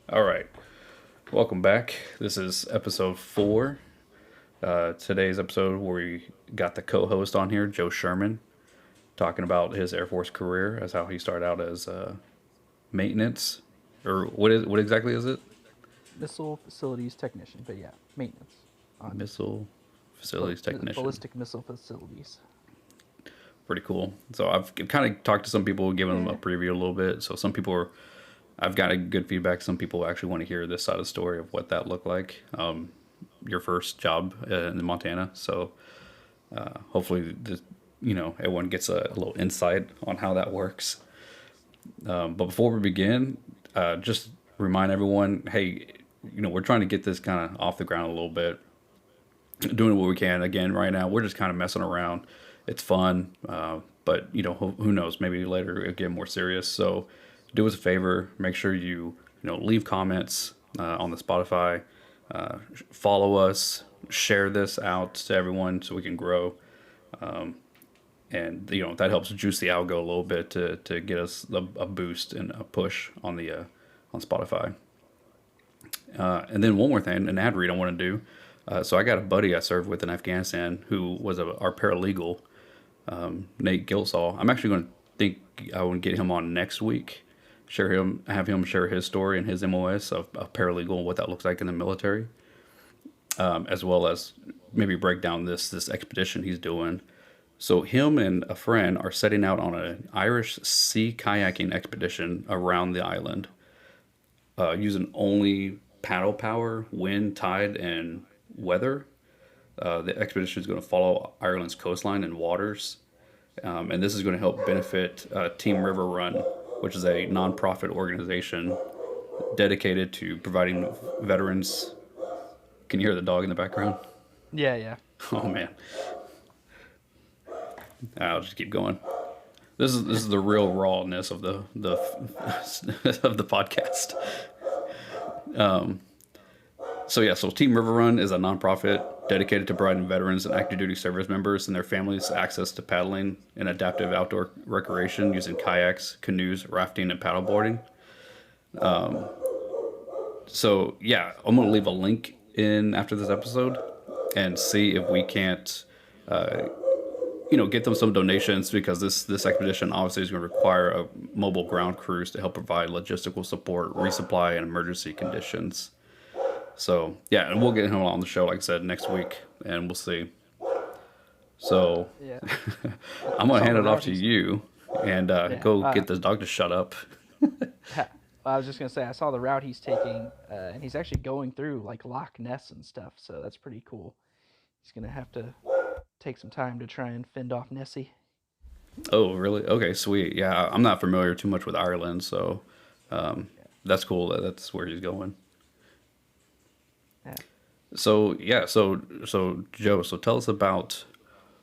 All right. Welcome back. This is episode 4. Today's episode where we got the co-host on here, Joe Sherman, talking about his Air Force career as how he started out as maintenance, or what exactly is it? Missile facilities technician, but yeah, maintenance on Missile facilities technician. ballistic missile facilities. Pretty cool. So I've kind of talked to some people, given them a Yeah, preview a little bit. So some people are, I've got a good feedback. Some people actually want to hear this side of the story of what that looked like. Your first job in Montana. So hopefully, everyone gets a little insight on how that works. But before we begin, just remind everyone, hey, we're trying to get this kind of off the ground a little bit, doing what we can. Again, right now we're just kind of messing around. It's fun, but who knows? Maybe later it'll get more serious. So do us a favor, make sure you leave comments on the Spotify, follow us, share this out to everyone so we can grow. And that helps juice the algo a little bit to get us a boost and a push on Spotify. And then one more thing, an ad read I want to do. So I got a buddy I served with in Afghanistan who was our paralegal, Nate Gilsaw. I'm actually going to think I would get him on next week. Have him share his story and his MOS of a paralegal and what that looks like in the military, as well as maybe break down this expedition he's doing. So him and a friend are setting out on an Irish sea kayaking expedition around the island, using only paddle power, wind, tide, and weather. The expedition is going to follow Ireland's coastline and waters, and this is going to help benefit Team River Run, which is a nonprofit organization dedicated to providing veterans. Can you hear the dog in the background? yeah. Oh man, I'll just keep going. This is the real rawness of the of the podcast. So Team River Run is a nonprofit dedicated to providing veterans and active duty service members and their families access to paddling and adaptive outdoor recreation using kayaks, canoes, rafting, and paddleboarding. So yeah, I'm gonna leave a link in after this episode and see if we can't get them some donations, because this expedition obviously is going to require a mobile ground crews to help provide logistical support, resupply, and emergency conditions. So yeah, and we'll get him on the show, like I said, next week, and we'll see. So Yeah. I'm I gonna saw hand the it off route to he's you, and yeah. go get this dog to shut up. Ha- I was just gonna say I saw the route he's taking, and he's actually going through like Loch Ness and stuff. So that's pretty cool. He's gonna have to take some time to try and fend off Nessie. Oh, really? Okay, sweet. Yeah, I'm not familiar too much with Ireland, so Yeah. that's cool. That's where he's going. Yeah. So yeah, so Joe, so tell us about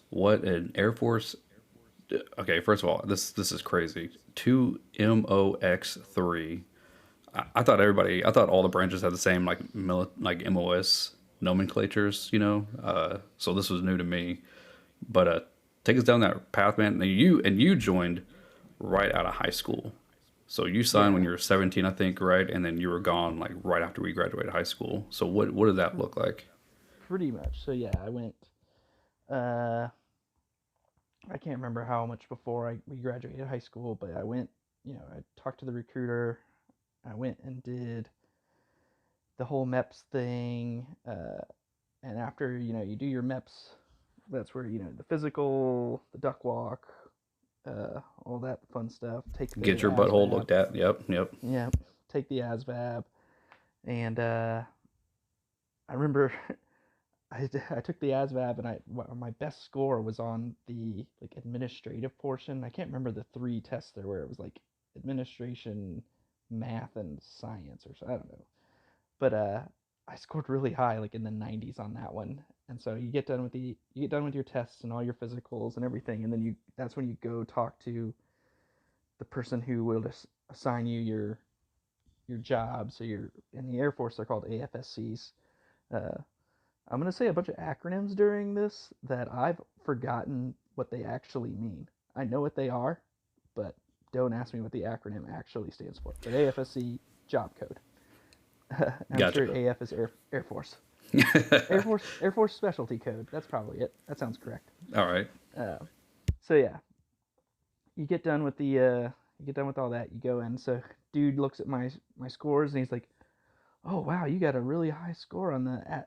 what an Air Force. Okay, first of all, this is crazy. Two MOX3. I thought all the branches had the same like MOS nomenclatures. So this was new to me. But take us down that path, man. And you joined right out of high school. So you signed when Yeah. you were 17, I think, right? And then you were gone like right after we graduated high school. So what did that look like? Pretty much. So yeah, I went. Uh, I can't remember how much before we graduated high school, but I went. I talked to the recruiter. I went and did the whole MEPS thing, and after you do your MEPS, that's where the physical, the duck walk, all that fun stuff. Take the Get your butthole ASVAB. looked at. Yep, yep. Yeah, take the ASVAB, and I remember I took the ASVAB and my best score was on the like administrative portion. I can't remember the three tests there were. It was like administration, math, and science, or so I don't know. But I scored really high, like in the 90s on that one. And so you get done with your tests and all your physicals and everything, and then that's when you go talk to the person who will assign you your job. So you're in the Air Force. They're called AFSCs. Uh, I'm gonna say a bunch of acronyms during this that I've forgotten what they actually mean. I know what they are, but don't ask me what the acronym actually stands for. But AFSC job code. I'm Gotcha. sure AF is Air Force. Air Force specialty code. That's probably it. That sounds correct. All right. Uh, so yeah, you get done with you get done with all that. You go in. So dude looks at my scores and he's like, "Oh wow, you got a really high score on the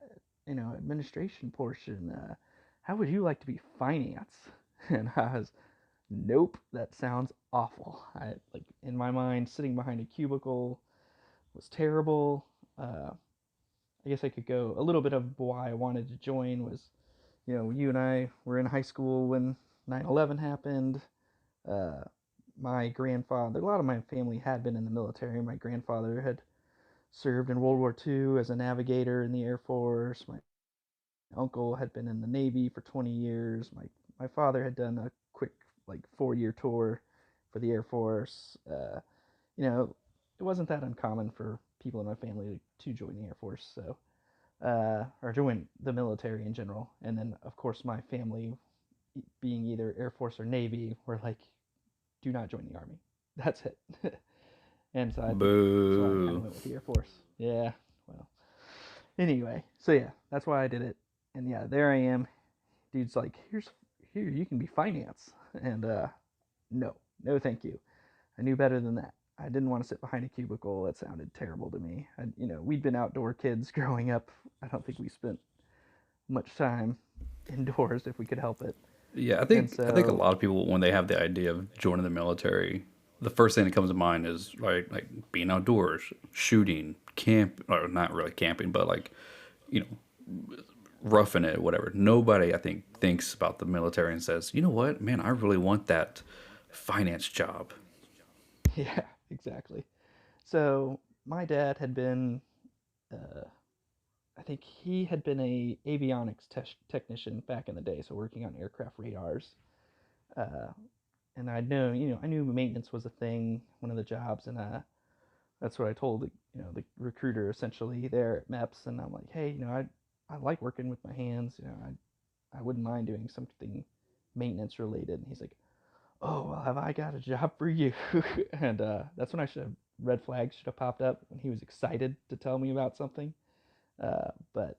administration portion. How would you like to be finance?" And I was, "Nope, that sounds awful." I like in my mind, sitting behind a cubicle was terrible. Uh, I guess I could go a little bit of why I wanted to join was, you and I were in high school when 9/11 happened. Uh, my grandfather, a lot of my family had been in the military. My grandfather had served in World War II as a navigator in the Air Force. My uncle had been in the Navy for 20 years. My father had done a quick, like, 4-year tour for the Air Force. It wasn't that uncommon for people in my family to join the Air Force, so or join the military in general. And then, of course, my family, being either Air Force or Navy, were like, "Do not join the Army. That's it." And so I kind of Boo. went with the Air Force. Yeah. Well, anyway, so yeah, that's why I did it. And yeah, there I am. Dude's like, here, you can be finance. And no, no, thank you. I knew better than that. I didn't want to sit behind a cubicle. That sounded terrible to me. We'd been outdoor kids growing up. I don't think we spent much time indoors if we could help it. Yeah, And I think a so, lot of people when they have the idea of joining the military, the first thing that comes to mind is right like being outdoors, shooting, camp or not really camping, but like you know roughing it, whatever. Nobody I think thinks about the military and says, you know what, man, I really want that finance job. yeah, exactly. So my dad had been, uh, I think he had been a avionics technician back in the day, so working on aircraft radars. Uh, and I knew maintenance was a thing, one of the jobs, and that's what I told the recruiter essentially there at MEPS, and I'm like, hey, I like working with my hands, I wouldn't mind doing something maintenance related. And he's like, oh, well, have I got a job for you? And that's when I should have red flags should have popped up when he was excited to tell me about something. But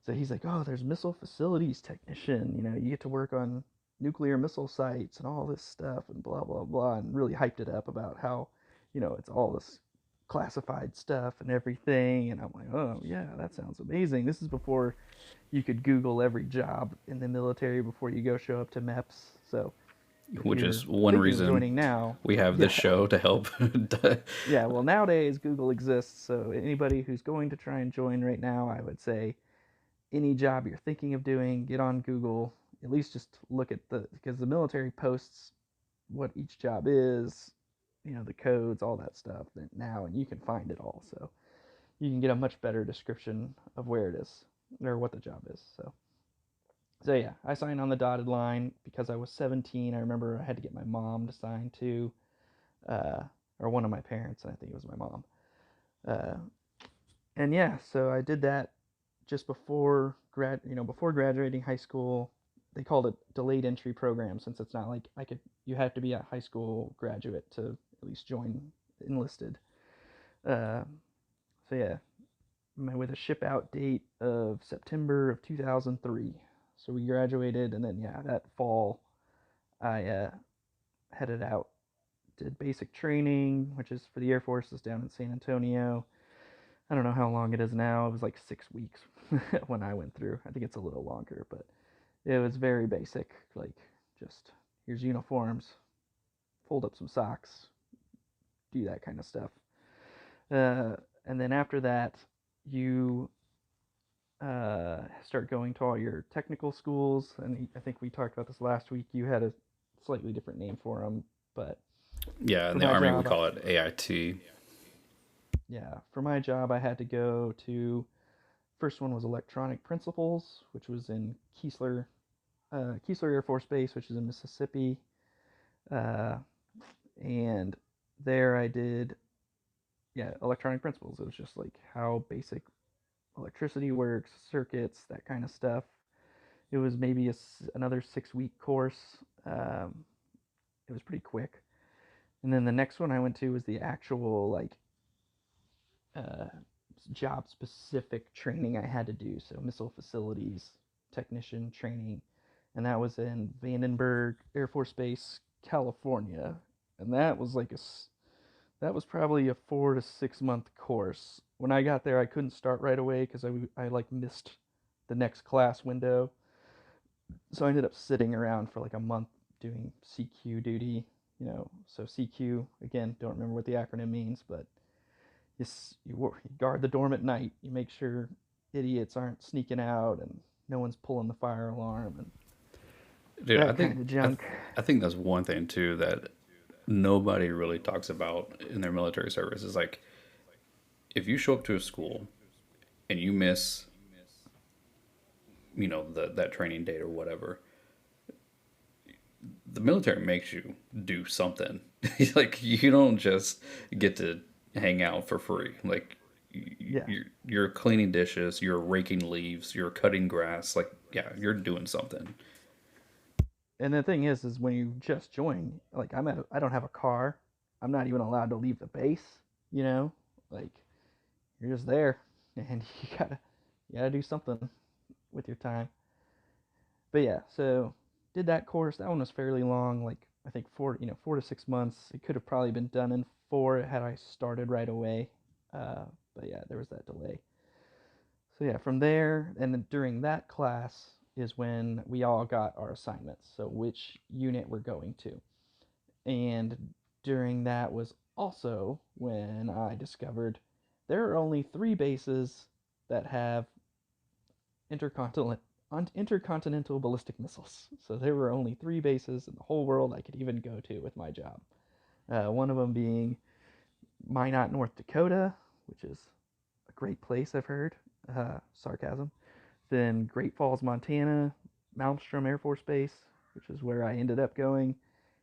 so he's like, oh, there's missile facilities technician. You get to work on nuclear missile sites and all this stuff and blah blah blah, and really hyped it up about how, it's all this classified stuff and everything. And I'm like, oh yeah, that sounds amazing. This is before you could Google every job in the military before you go show up to MEPS. So if Which you're is one thinking of reason joining now, we have this yeah, show to help. yeah, well, nowadays Google exists. So anybody who's going to try and join right now, I would say any job you're thinking of doing, get on Google. At least just look at because the military posts what each job is, the codes, all that stuff now, and you can find it all. So you can get a much better description of where it is or what the job is. So yeah, I signed on the dotted line because I was 17. I remember I had to get my mom to sign too, uh, or one of my parents. I think it was my mom. Uh, and yeah, so I did that just before graduating high school. They called it delayed entry program since it's not like you have to be a high school graduate to at least join enlisted. Uh, so yeah, with a ship out date of September of 2003. So we graduated, and then yeah, that fall I headed out, did basic training, which is for the Air Force, is down in San Antonio. I don't know how long it is now. It was like 6 weeks when I went through. I think it's a little longer, but it was very basic. Like, just here's uniforms, fold up some socks, do that kind of stuff. Uh, and then after that, you start going to all your technical schools. And I think we talked about this last week. You had a slightly different name for them, but Yeah, in for the my army we job, call it AIT. yeah, for my job, I had to go to first one was electronic principles, which was in Keesler Air Force Base, which is in Mississippi. Uh, and there I did, yeah, electronic principles. It was just like how basic electricity works, circuits, that kind of stuff. It was maybe another 6-week course. It was pretty quick. And then the next one I went to was the actual, like, uh, job specific training I had to do. So missile facilities technician training, and that was in Vandenberg Air Force Base, California, and that was probably a 4 to 6 month course. When I got there, I couldn't start right away because I like missed the next class window, so I ended up sitting around for like a month doing CQ duty. So CQ, again, don't remember what the acronym means, but you guard the dorm at night. You make sure idiots aren't sneaking out and no one's pulling the fire alarm and Dude, that kind of junk. I think that's one thing too that nobody really talks about in their military service is like if you show up to a school and you miss, that training date or whatever, the military makes you do something. Like you don't just get to hang out for free. Like Yeah. you're cleaning dishes, you're raking leaves, you're cutting grass. Like yeah, you're doing something. And the thing is when you just join, like I don't have a car. I'm not even allowed to leave the base. You know, like you're just there, and you gotta do something with your time. But yeah, so did that course. That one was fairly long, like I think 4 to 6 months. It could have probably been done in 4 had I started right away. But yeah, there was that delay. So yeah, from there, and then during that class is when we all got our assignments. So which unit we're going to. And during that was also when I discovered there are only 3 bases that have intercontinental intercontinental ballistic missiles. So there were only 3 bases in the whole world I could even go to with my job. One of them being Minot, North Dakota, which is a great place I've heard. Sarcasm. Then Great Falls, Montana, Malmstrom Air Force Base, which is where I ended up going.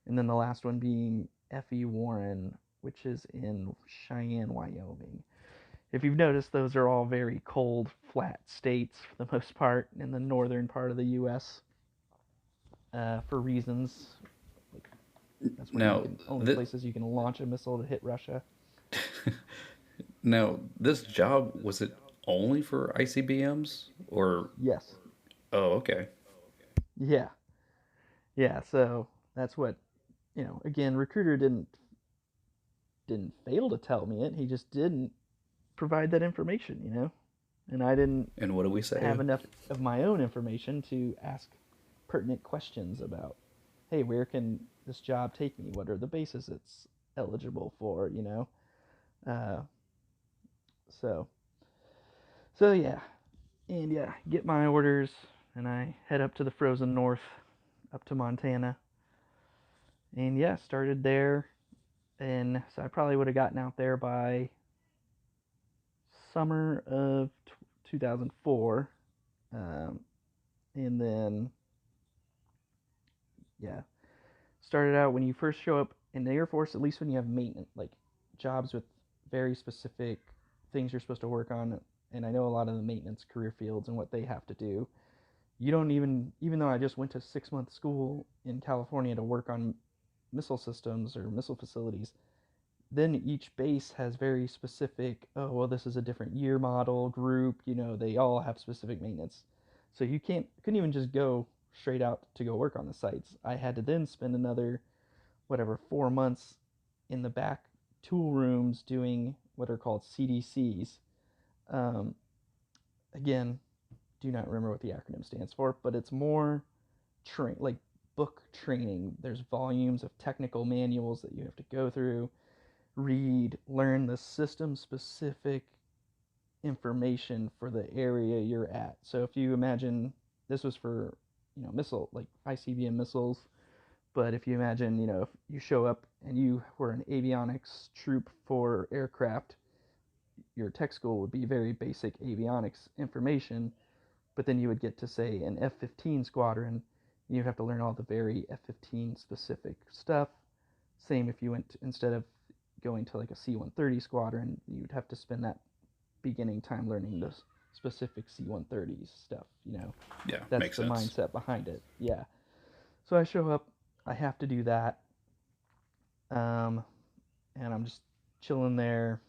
And then the last one being F.E. Warren, which is in Cheyenne, Wyoming. If you've noticed, those are all very cold, flat states for the most part in the northern part of the U.S. For reasons like that's where you Now, can only th- places you can launch a missile to hit Russia. now this job was it only for ICBMs or Yes. oh okay. Yeah. Yeah. So that's what Again, recruiter didn't fail to tell me it. He just didn't provide that information. And I didn't And what do we say? have enough of my own information to ask pertinent questions about, hey, where can this job take me? What are the bases it's eligible for? Uh, so so yeah, and yeah, get my orders, and I head up to the frozen north, up to Montana, and yeah, started there, and so I probably would have gotten out there by summer of 2004, um, and then yeah, started out when you first show up in the Air Force, at least when you have maintenance, like jobs with very specific things you're supposed to work on. And I know a lot of the maintenance career fields and what they have to do. You don't even though I just went to 6 month school in California to work on missile systems or missile facilities, then each base has very specific, oh, well, this is a different year model group, they all have specific maintenance. So you couldn't even just go straight out to go work on the sites. I had to then spend another whatever 4 months in the back tool rooms doing what are called CDCs. Um, Again, do not remember what the acronym stands for, but it's more like book training. There's volumes of technical manuals that you have to go through, read, learn the system specific information for the area you're at. So if you imagine this was for, missile like ICBM missiles, but if you imagine, if you show up and you were an avionics troop for aircraft, your tech school would be very basic avionics information, but then you would get to say an F-15 squadron, and you'd have to learn all the very F-15 specific stuff. Same if you went instead of going to like a C-130 squadron, you'd have to spend that beginning time learning the specific C-130 stuff. Yeah, That's makes the sense. mindset behind it. Yeah. So I show up, I have to do that, um, and I'm just chilling there,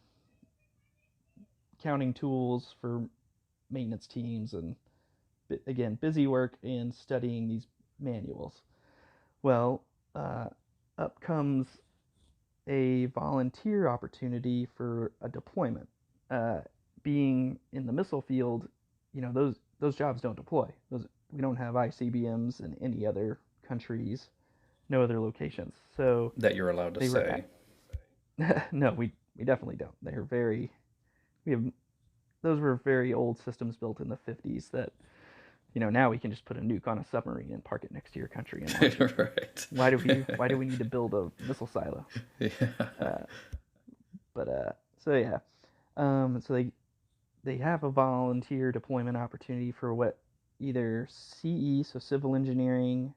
counting tools for maintenance teams, and again, busy work and studying these manuals. Well, uh, up comes a volunteer opportunity for a deployment. Uh, Being in the missile field, those jobs don't deploy. Those We don't have ICBMs in any other countries, no other locations. So That you're allowed to they were say. no, we definitely don't. They're very we have those were very old systems built in the 50s that now we can just put a nuke on a submarine and park it next to your country and launch it. Right. Why do we need to build a missile silo? Yeah. Uh, so yeah, so they have a volunteer deployment opportunity for what either CE, so civil engineering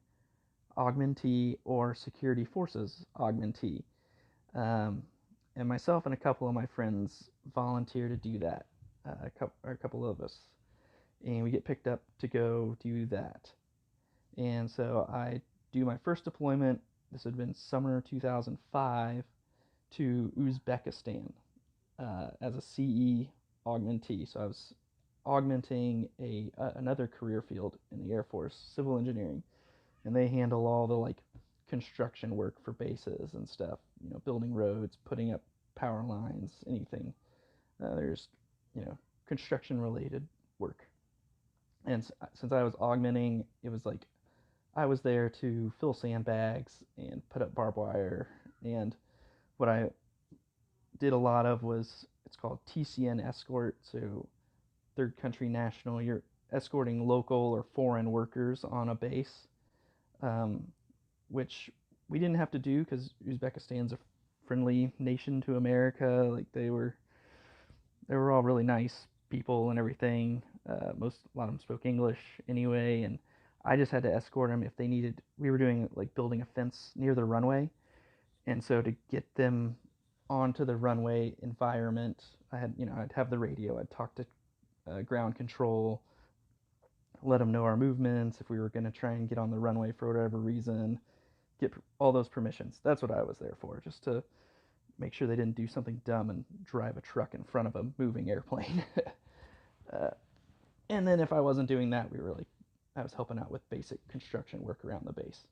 augmentee, or security forces augmentee. Um, and myself and a couple of my friends volunteer to do that. A couple of us, and we get picked up to go do that. And so I do my first deployment. This had been summer 2005 to Uzbekistan as a CE augmentee. So I was augmenting another career field in the Air Force, civil engineering, and they handle all the like construction work for bases and stuff. Building roads, putting up power lines, anything. There's construction related work. And since I was augmenting, it was like I was there to fill sandbags and put up barbed wire. And what I did a lot of was it's called TCN escort. So third country national, you're escorting local or foreign workers on a base, um, which we didn't have to do because Uzbekistan's a friendly nation to America. Like they were all really nice people and everything. A lot of them spoke English anyway, and I just had to escort them if they needed. We were doing like building a fence near the runway, and so to get them onto the runway environment, I'd have the radio. I'd talk to ground control, let them know our movements if we were going to try and get on the runway for whatever reason, get all those permissions. That's what I was there for, just to make sure they didn't do something dumb and drive a truck in front of a moving airplane. uh, and then if I wasn't doing that, I was helping out with basic construction work around the base.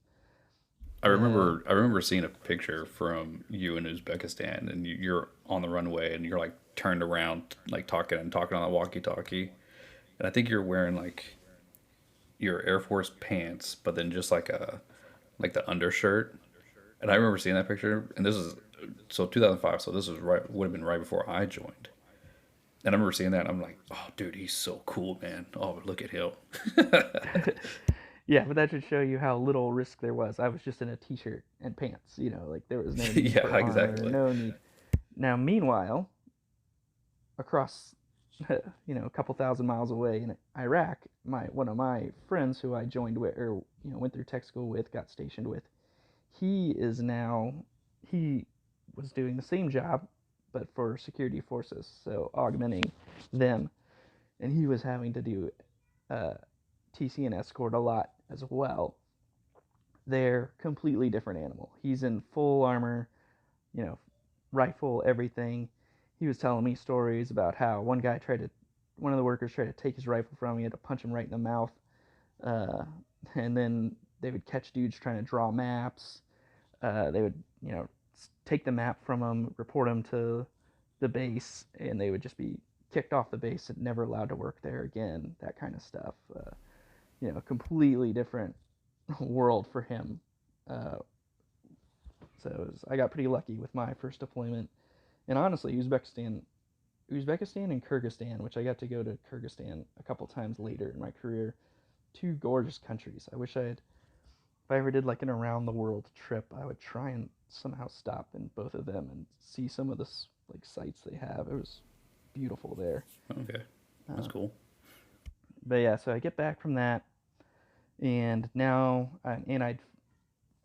Uh, I remember seeing a picture from you in Uzbekistan, and you're on the runway, and you're like turned around, like talking on the walkie-talkie, and I think you're wearing like your Air Force pants, but then just like the undershirt. And I remember seeing that picture, and this is so 2005, so this was right would have been right before I joined. And I remember seeing that, and I'm like, oh, dude, he's so cool, man. Oh, look at him. yeah, but that should show you how little risk there was. I was just in a t-shirt and pants, like there was no need Yeah, for armor, exactly. no need. Now, meanwhile, across a couple thousand miles away in Iraq, my one of my friends who I joined with, or went through tech school with, got stationed with, he is now he was doing the same job, but for security forces, so augmenting them, and he was having to do uh, TC and escort a lot as well. They're completely different animal. He's in full armor, you know, rifle, everything. He was telling me stories about how one of the workers tried to take his rifle from him. He had to punch him right in the mouth. Uh, and then they would catch dudes trying to draw maps. They would, take the map from him, report him to the base, and they would just be kicked off the base and never allowed to work there again. That kind of stuff. Completely different world for him. Uh, I got pretty lucky with my first deployment. And honestly, Uzbekistan and Kyrgyzstan, which I got to go to Kyrgyzstan a couple times later in my career, two gorgeous countries. If I ever did like an around the world trip, I would try and somehow stop in both of them and see some of the like sites they have. It was beautiful there. Okay, that's Uh, cool. but yeah, so I get back from that, and I'd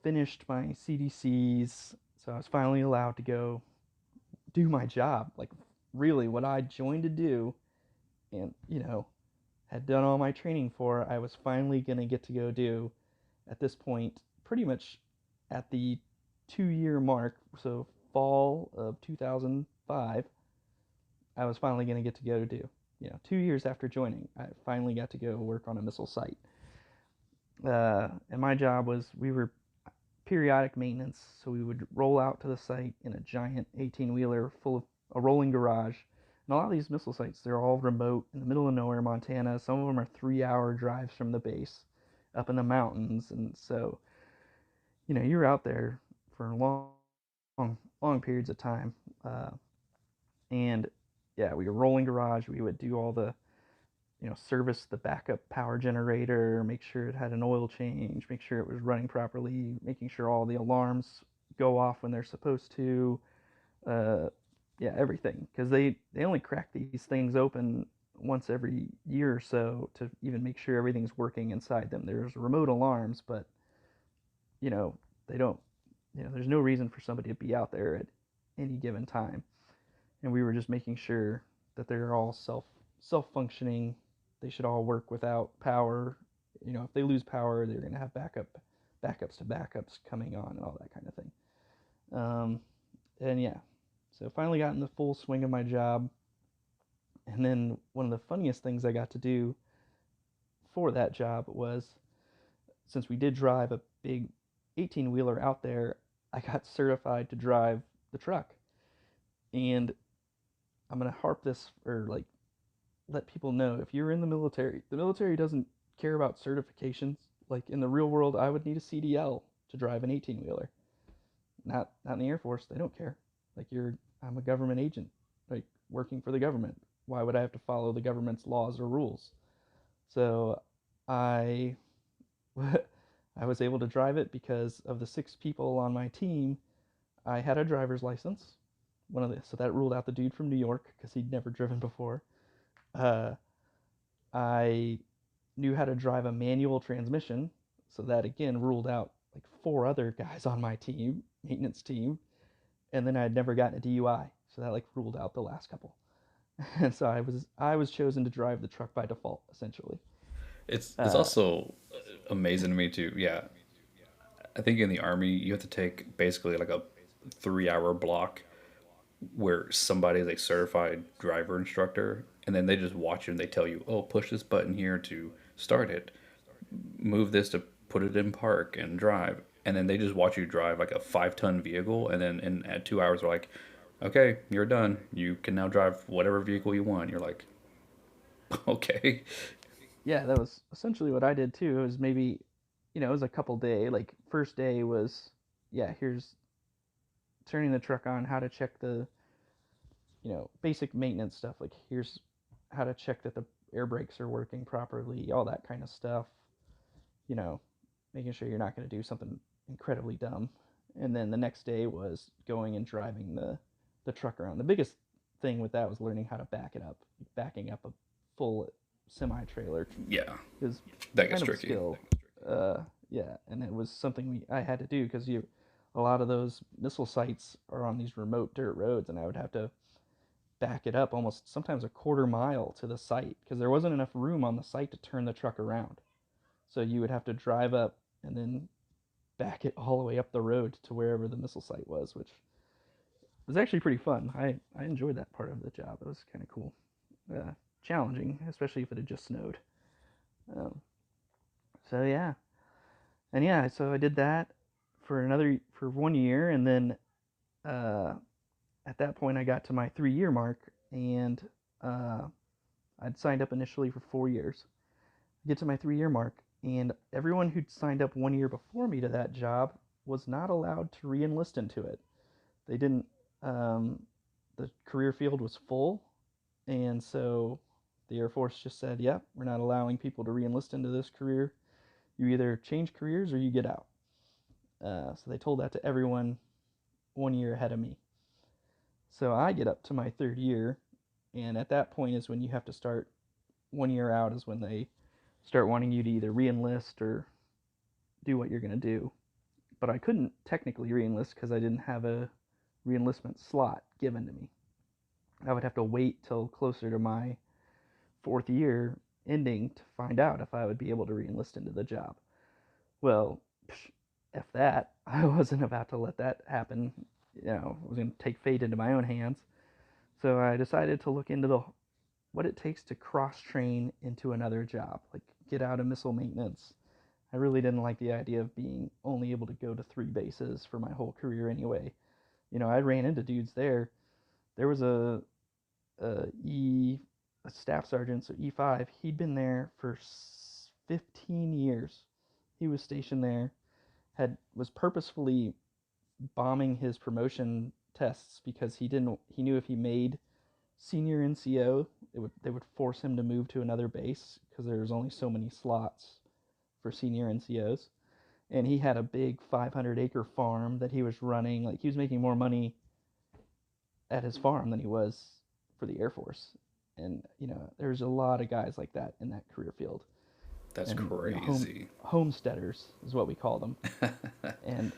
finished my CDCs, so I was finally allowed to go do my job, like really what I joined to do, and had done all my training for. I was finally gonna get to go do at this point, pretty much at the 2 year mark. So fall of 2005, I was finally going to get to go do. 2 years after joining, I finally got to go work on a missile site. And my job was we were periodic maintenance, so we would roll out to the site in a giant 18-wheeler full of a rolling garage. And a lot of these missile sites, they're all remote in the middle of nowhere, Montana. Some of them are 3-hour drives from the base up in the mountains. And so, you're out there for long periods of time. And yeah, we were rolling garage. We would do all the, service the backup power generator, make sure it had an oil change, make sure it was running properly, making sure all the alarms go off when they're supposed to. Uh, yeah, everything. Because they only crack these things open once every year or so to even make sure everything's working inside them. There's remote alarms, but, you know, they don't, there's no reason for somebody to be out there at any given time. And we were just making sure that they're all self functioning. They should all work without power. If they lose power, they're going to have backups to backups coming on and all that kind of thing. And yeah, so finally got in the full swing of my job. And then one of the funniest things I got to do for that job was, since we did drive a big 18-wheeler out there, I got certified to drive the truck. And I'm going to harp this, or like let people know, if you're in the military doesn't care about certifications. Like in the real world, I would need a CDL to drive an 18-wheeler. Not in the Air Force, they don't care. Like I'm a government agent, like working for the government. Why would I have to follow the government's laws or rules? So I I was able to drive it because of the 6 people on my team. I had a driver's license. So that ruled out the dude from New York because he'd never driven before. Uh, I knew how to drive a manual transmission, so that again ruled out like 4 other guys on my team, maintenance team, and then I had never gotten a DUI, so that like ruled out the last couple. And so I was chosen to drive the truck by default, essentially. It's Uh, also amazing to me too. Yeah, I think in the army you have to take basically like a 3 hour block where somebody is a certified driver instructor, and then they just watch you and they tell you, oh, push this button here to start it, move this to put it in park and drive, and then they just watch you drive like a 5 ton vehicle, and then at 2 hours they're like, okay, you're done, you can now drive whatever vehicle you want. You're like, okay. yeah, that was essentially what I did too. It was maybe, it was a couple day. Like first day was, yeah, here's turning the truck on, how to check the, basic maintenance stuff. Like here's how to check that the air brakes are working properly, all that kind of stuff. You know, Making sure you're not going to do something incredibly dumb. And then the next day was going and driving the truck around. The biggest thing with that was learning how to back it up, backing up a full semi trailer Yeah, is that gets kind of a tricky. skill. Yeah, and it was something I had to do because a lot of those missile sites are on these remote dirt roads, and I would have to back it up almost sometimes a quarter mile to the site because there wasn't enough room on the site to turn the truck around. So you would have to drive up and then back it all the way up the road to wherever the missile site was, which was actually pretty fun. I enjoyed that part of the job. It was kind of cool. Uh, Challenging, especially if it had just snowed. Um, so yeah, and yeah, so I did that for 1 year, and then uh, at that point I got to my 3 year mark, and uh, I'd signed up initially for 4 years. I get to my 3 year mark, and everyone who'd signed up 1 year before me to that job was not allowed to re-enlist into it. They didn't. Um, the career field was full, and so the Air Force just said, "Yep, we're not allowing people to re-enlist into this career. You either change careers or you get out." So they told that to everyone 1 year ahead of me. So I get up to my 3rd year, and at that point is when you have to start. 1 year out is when they start wanting you to either re-enlist or do what you're going to do. But I couldn't technically re-enlist because I didn't have a re-enlistment slot given to me. I would have to wait till closer to my 4th year ending to find out if I would be able to re-enlist into the job. Well, F that. I wasn't about to let that happen. I was going to take fate into my own hands. So I decided to look into the what it takes to cross train into another job, like get out of missile maintenance. I really didn't like the idea of being only able to go to 3 bases for my whole career anyway. I ran into dudes there. There was a E a staff sergeant, so E5. He'd been there for 15 years. He was stationed there. Had was purposefully bombing his promotion tests because he knew if he made senior NCO, they would force him to move to another base because there's only so many slots for senior NCOs. And he had a big 500-acre farm that he was running. Like he was making more money at his farm than he was for the Air Force. And there's a lot of guys like that in that career field. That's And crazy. homesteaders is what we call them. And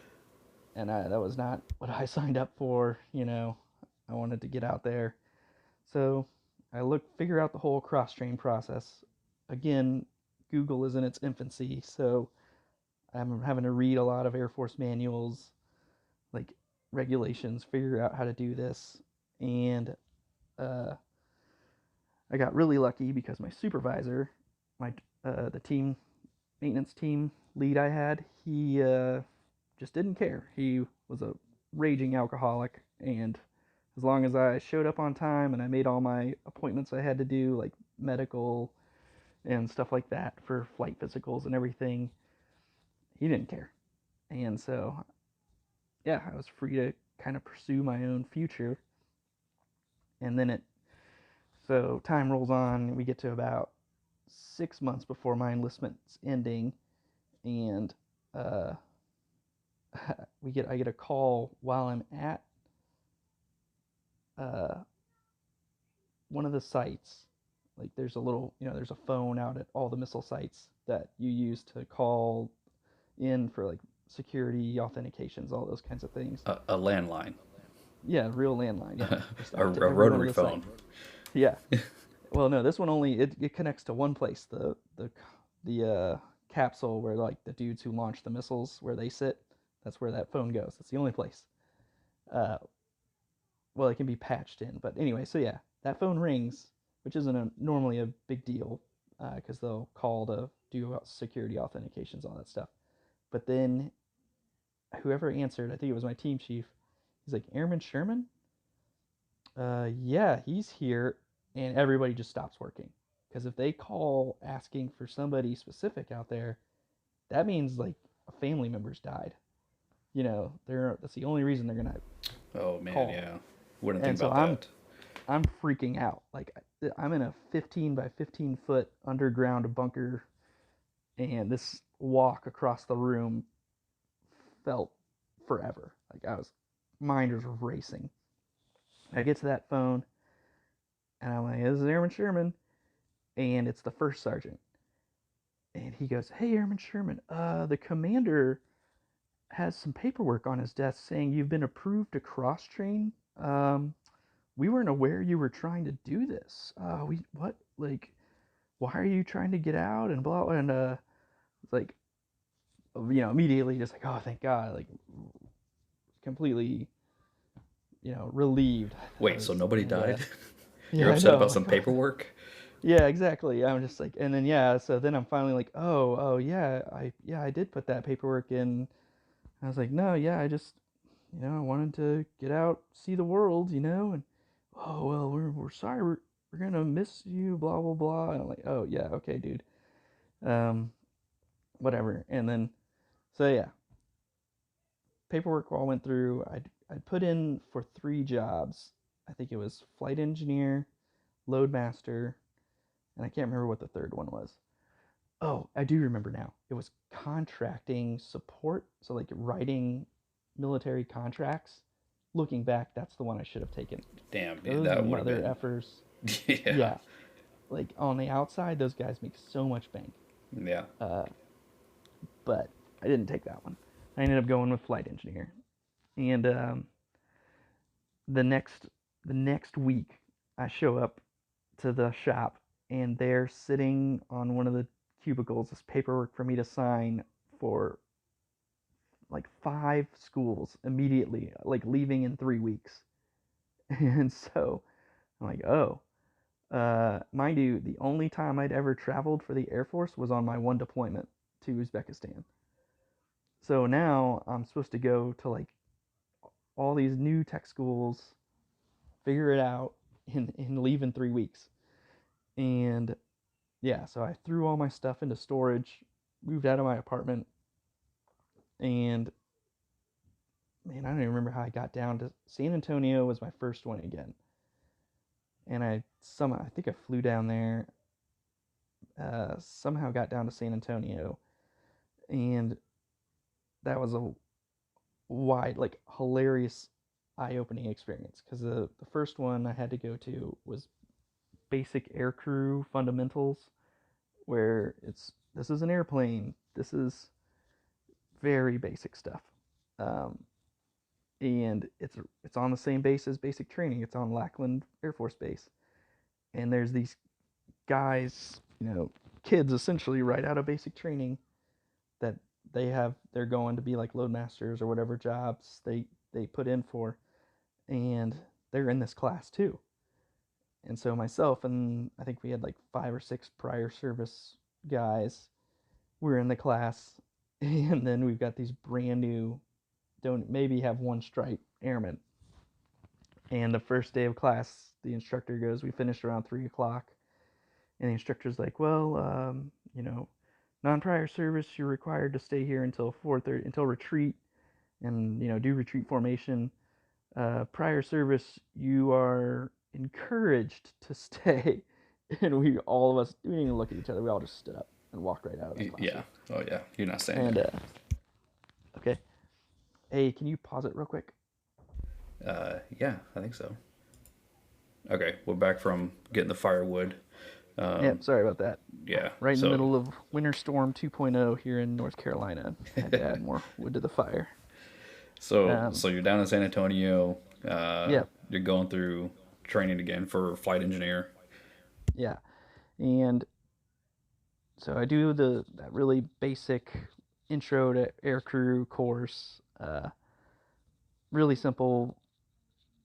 that was not what I signed up for. I wanted to get out there. So I figure out the whole cross train process. Again, Google is in its infancy, so I'm having to read a lot of Air Force manuals, like regulations, figure out how to do this. And uh, I got really lucky because my supervisor, my the team maintenance team lead I had, he just didn't care. He was a raging alcoholic, and as long as I showed up on time and I made all my appointments I had to do, like medical and stuff like that for flight physicals and everything, he didn't care. And so, yeah, I was free to kind of pursue my own future. And then so time rolls on. We get to about 6 months before my enlistment's ending, and uh, I get a call while I'm at uh, one of the sites. Like there's a little, there's a phone out at all the missile sites that you use to call in for like security authentications, all those kinds of things. A landline. Yeah, real landline. Yeah, just A out to every one of rotary the sites. phone. Yeah. Well, no, this one only it connects to one place. The capsule where like the dudes who launch the missiles where they sit. That's where that phone goes. That's the only place. Uh, well, it can be patched in, but anyway. So yeah, that phone rings, which isn't normally a big deal because they'll call to do security authentications, all that stuff. But then whoever answered, I think it was my team chief. He's like, Airman Sherman? Yeah, he's here, and everybody just stops working. Because if they call asking for somebody specific out there, that means like a family member's died. That's the only reason they're gonna Oh man, call. yeah. Wouldn't think And so about I'm that. I'm freaking out. Like I'm in a 15 by 15-foot underground bunker, and this walk across the room felt forever. Like mind was racing. I get to that phone, and I'm like, "This is Airman Sherman," and it's the first sergeant. And he goes, "Hey, Airman Sherman, the commander has some paperwork on his desk saying you've been approved to cross train. We weren't aware you were trying to do this. What, like, why are you trying to get out and blah, blah." And it's like, immediately just like, oh, thank God, like, completely, relieved. I Wait, so was, nobody and died? You're yeah, I upset know. I'm about like, some oh, paperwork? yeah, exactly. I'm just like, and then yeah, so then I'm finally like, oh yeah, I did put that paperwork in. I was like, no, yeah, I just, I wanted to get out, see the world, and oh well, we're sorry, we're gonna miss you, blah blah blah. And I'm like, oh yeah, okay, dude, um, whatever. And then so yeah, paperwork all went through. I put in for 3 jobs. I think it was flight engineer, load master, and I can't remember what the third one was. Oh, I do remember now. It was contracting support. So, like writing military contracts. Looking back, that's the one I should have taken. Damn, Those that would have mother been. effers. Yeah. Yeah. Like on the outside, those guys make so much bank. Yeah. Uh, but I didn't take that one. I ended up going with flight engineer. And the next the next week, I show up to the shop, and they're sitting on one of the cubicles, this paperwork for me to sign for like 5 schools immediately, like leaving in 3 weeks. And so I'm like, oh. Mind you, the only time I'd ever traveled for the Air Force was on my one deployment to Uzbekistan. So now I'm supposed to go to like all these new tech schools, figure it out, and leave in 3 weeks. And yeah, so I threw all my stuff into storage, moved out of my apartment, and man, I don't even remember how I got down to San Antonio was my first one again. And I think I flew down there, somehow got down to San Antonio, and that was a wide, like hilarious, eye-opening experience because the first one I had to go to was basic aircrew fundamentals, where this is an airplane, this is very basic stuff, um, and it's on the same base as basic training. It's on Lackland Air Force Base, and there's these guys, kids essentially right out of basic training that they're going to be like loadmasters or whatever jobs they put in for, and they're in this class too. And so myself and I think we had like 5 or 6 prior service guys were in the class, and then we've got these brand new, don't maybe have one stripe airmen. And the first day of class, the instructor goes, we finished around 3 o'clock, and the instructor's like, well, non-prior service, you're required to stay here until 4:30, until retreat, and do retreat formation. Prior service, you are encouraged to stay. And all of us, we didn't even look at each other. We all just stood up and walked right out of that Yeah. classroom. Oh yeah. You're not staying And there. okay, hey, can you pause it real quick? Yeah, I think so. Okay, we're back from getting the firewood. Yeah, Um, sorry about that. yeah. Right in the So middle of Winter Storm 2.0 here in North Carolina. Had to add more wood to the fire. Um, so you're down in San Antonio. yeah, You're going through training again for flight engineer. yeah. And so I do that really basic intro to aircrew course. Really simple.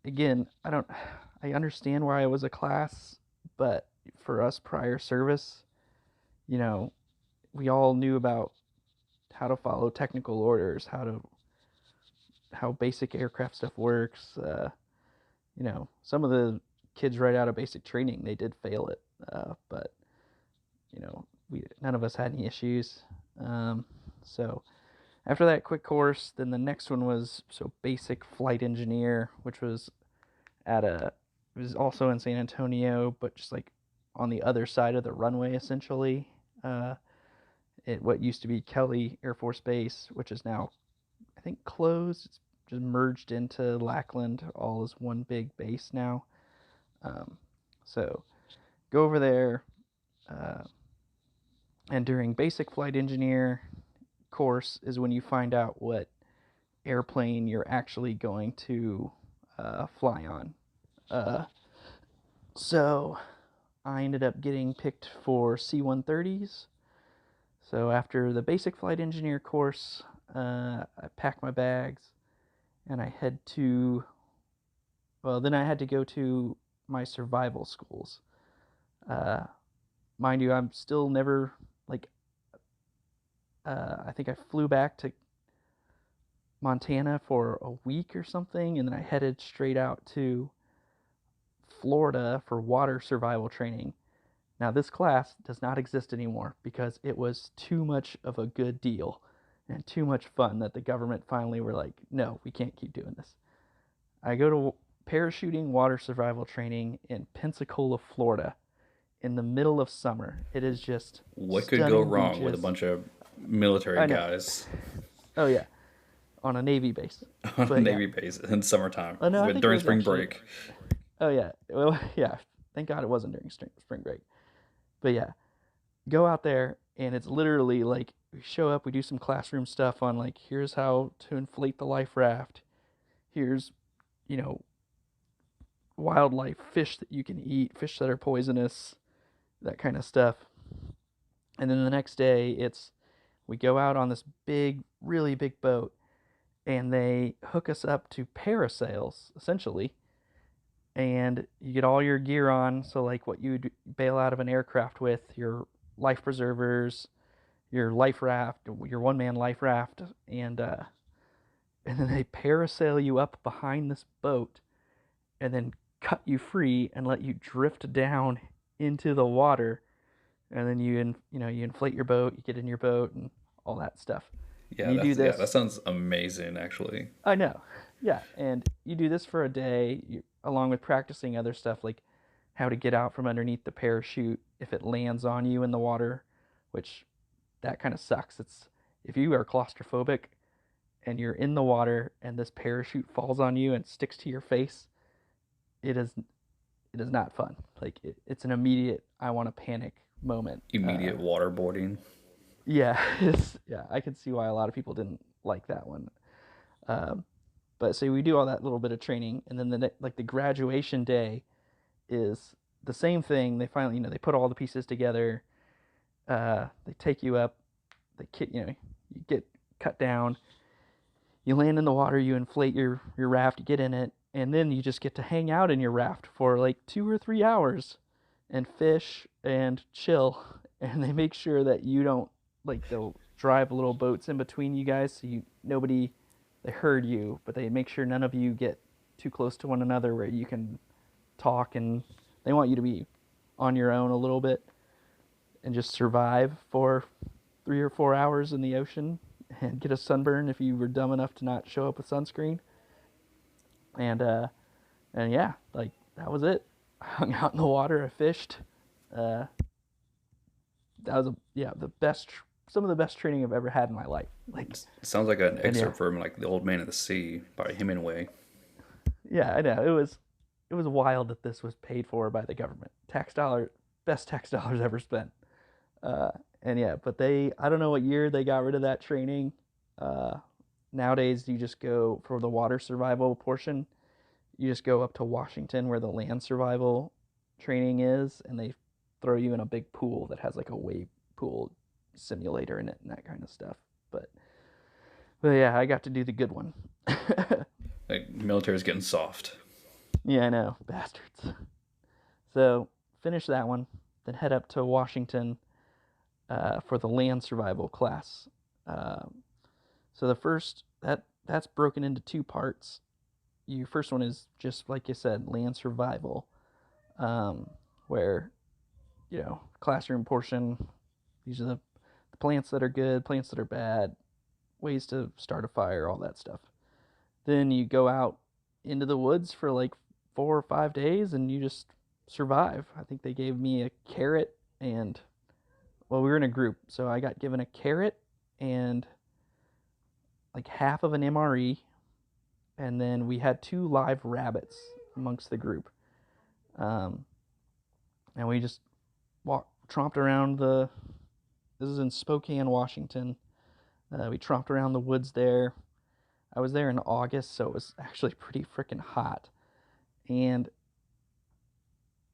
Again, I understand why it was a class, but for us prior service, you know, we all knew about how to follow technical orders, how basic aircraft stuff works. Some of the kids right out of basic training, they did fail it, but we none of us had any issues. Um, so after that quick course, then the next one was basic flight engineer, which was at a it was also in San Antonio, but just like on the other side of the runway essentially. At what used to be Kelly Air Force Base, which is now I think closed. It's just merged into Lackland, all as one big base now. Um, so go over there, uh, and during basic flight engineer course is when you find out what airplane you're actually going to fly on. Uh, so I ended up getting picked for C-130s. So after the basic flight engineer course, I packed my bags and I head to, well, then I had to go to my survival schools. Uh, Mind you, I'm still never, like, I think I flew back to Montana for a week or something, and then I headed straight out to Florida for water survival training. Now, this class does not exist anymore because it was too much of a good deal and too much fun that the government finally were like, no, we can't keep doing this. I go to parachuting water survival training in Pensacola, Florida, in the middle of summer. It is just What could go stunning wrong with a beaches. bunch of military I know. guys Oh yeah, on a Navy base. on a But yeah. Navy base in summertime Oh no, I think it during was spring actually. break? Oh yeah. Well, yeah. Thank God it wasn't during spring break. But yeah, go out there and it's literally like we show up, we do some classroom stuff on like here's how to inflate the life raft. Here's you know wildlife, fish that you can eat, fish that are poisonous, that kind of stuff. And then the next day, we go out on this big, really big boat, and they hook us up to parasails, essentially, and you get all your gear on. So like what you'd bail out of an aircraft with, your life preservers, your life raft, your one man life raft, and then they parasail you up behind this boat and then cut you free and let you drift down into the water. And then you inflate your boat, you get in your boat, and all that stuff. And Yeah, you do that this. sounds amazing actually. I know, yeah. And you do this for a day, along with practicing other stuff like how to get out from underneath the parachute if it lands on you in the water, which that kind of sucks. It's if you are claustrophobic and you're in the water and this parachute falls on you and sticks to your face, it is it is not fun. Like it's an immediate I want to panic moment. Immediate waterboarding. Yeah, yeah. I can see why a lot of people didn't like that one. Um, but so we do all that little bit of training, and then the graduation day is the same thing. They finally they put all the pieces together. They take you up. You get cut down. You land in the water. You inflate your raft. You get in it, and then you just get to hang out in your raft for like 2 or 3 hours, and fish and chill. And they make sure that you don't like they'll drive little boats in between you guys so you nobody they herd you, but they make sure none of you get too close to one another where you can talk, and they want you to be on your own a little bit and just survive for 3 or 4 hours in the ocean and get a sunburn if you were dumb enough to not show up with sunscreen. And yeah, like that was it. I hung out in the water, I fished. Uh, that was the best, some of the best training I've ever had in my life. Like, Sounds like an and yeah, excerpt from like The Old Man of the Sea by Hemingway. yeah, I know it was wild that this was paid for by the government. Best tax dollars ever spent. Uh, and yeah, but I don't know what year they got rid of that training. Uh, Nowadays, you just go for the water survival portion. You just go up to Washington where the land survival training is, and they throw you in a big pool that has like a wave pool simulator in it and that kind of stuff. But but yeah, I got to do the good one. Like military's getting soft. Yeah, I know, bastards. So finish that one, then head up to Washington for the land survival class. Um, so the first that's broken into two parts. Your first one is just like you said, land survival, um, where classroom portion. These are the plants that are good, plants that are bad, ways to start a fire, all that stuff. Then you go out into the woods for like 4 or 5 days and you just survive. I think they gave me a carrot and, well, we were in a group, so I got given a carrot and like half of an MRE, and then we had two live rabbits amongst the group. Um, and we just tromped around this is in Spokane, Washington. We tromped around the woods there. I was there in August, so it was actually pretty freaking hot. And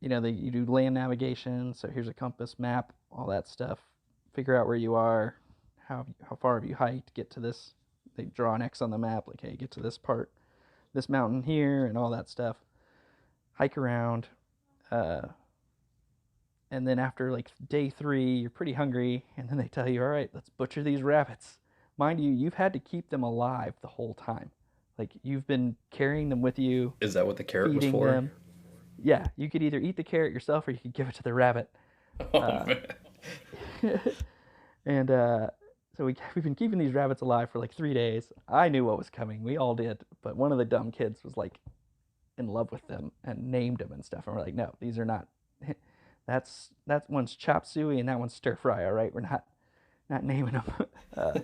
you do land navigation. So here's a compass map, all that stuff. Figure out where you are, how far have you hiked, get to this. They draw an X on the map, like hey, get to this part, this mountain here, and all that stuff. Hike around, uh, and then after like day 3, you're pretty hungry, and then they tell you, all right, let's butcher these rabbits. Mind you, you've had to keep them alive the whole time. Like you've been carrying them with you, Is that what the carrot was feeding for? them. Yeah, you could either eat the carrot yourself or you could give it to the rabbit. Oh Uh, man. and so we've been keeping these rabbits alive for like 3 days. I knew what was coming. We all did, but one of the dumb kids was like in love with them and named them and stuff. And we're like, no, these are not. That one's chop suey and that one's stir fry. All right, we're not naming them. uh,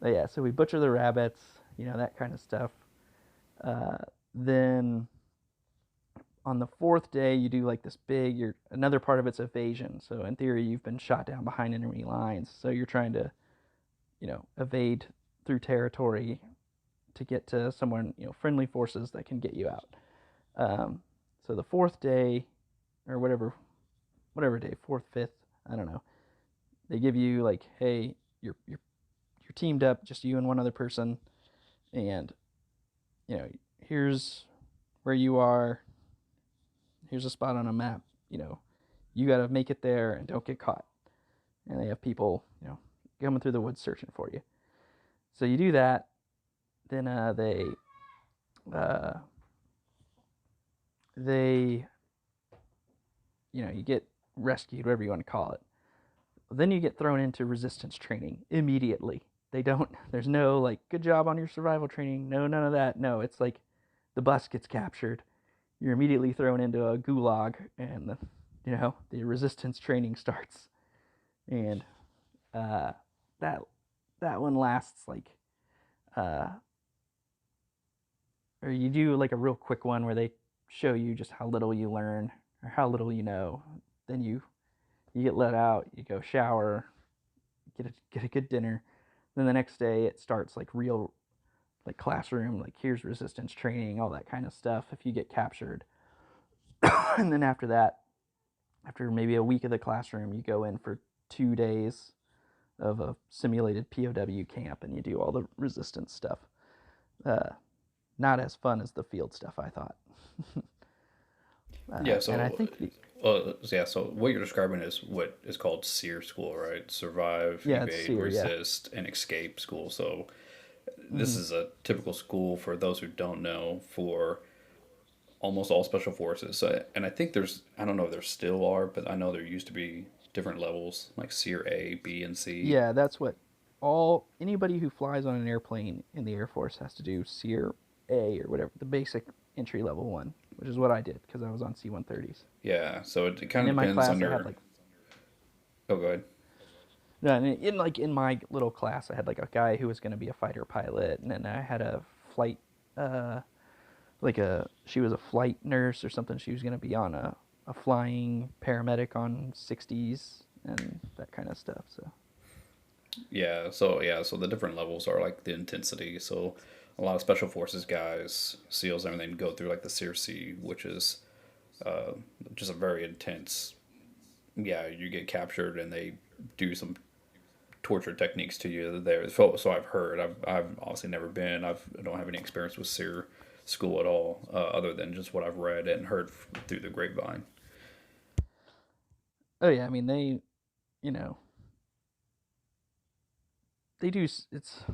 yeah, so we butcher the rabbits, that kind of stuff. Then on the 4th day, you do like this another part of it's evasion. So in theory, you've been shot down behind enemy lines. So you're trying to, evade through territory to get to someone, friendly forces that can get you out. So the 4th day, or whatever day, 4th, 5th, I don't know. They give you like, hey, you're teamed up, just you and one other person, and here's where you are. Here's a spot on a map. You know, you got to make it there and don't get caught. And they have people, coming through the woods searching for you. So you do that. Then uh, they, you get rescued, whatever you want to call it. Then you get thrown into resistance training immediately. They don't. There's no like good job on your survival training. No, none of that. No, it's like the bus gets captured. You're immediately thrown into a gulag, and the resistance training starts. And uh, that that one lasts like uh, or you do like a real quick one where they show you just how little you learn or how little you know. Then you get let out, you go shower, get a good dinner. Then the next day it starts like real like classroom, like here's resistance training, all that kind of stuff if you get captured. And then after that, after maybe a week of the classroom, you go in for 2 days of a simulated POW camp and you do all the resistance stuff. Uh, Not as fun as the field stuff, I thought. Yeah. And I So, think yeah. So what you're describing is what is called SEER school, right? Survive, yeah, it's evade, SEER, yeah. resist, and escape school. So this Hmm. is a typical school for those who don't know for almost all special forces. So, and I think I don't know if there still are, but I know there used to be different levels like SEER A, B, and C. Yeah, that's what all anybody who flies on an airplane in the Air Force has to do SEER A or whatever, the basic entry level one, which is what I did because I was on C-130s. Yeah. So it kind And of in my depends on class, I had your. like Oh, go ahead. no, in my little class, I had like a guy who was going to be a fighter pilot, and then I had a flight uh she was a flight nurse or something. She was going to be on a flying paramedic on 60s and that kind of stuff. So Yeah. So the different levels are like the intensity. So a lot of special forces guys, SEALs, everything go through like the SEER C, which is uh, just a very intense. Yeah, you get captured and they do some torture techniques to you there. So I've heard. I've obviously never been. I don't have any experience with SEER school at all, other than just what I've read and heard through the grapevine. oh yeah, I mean you know they do it's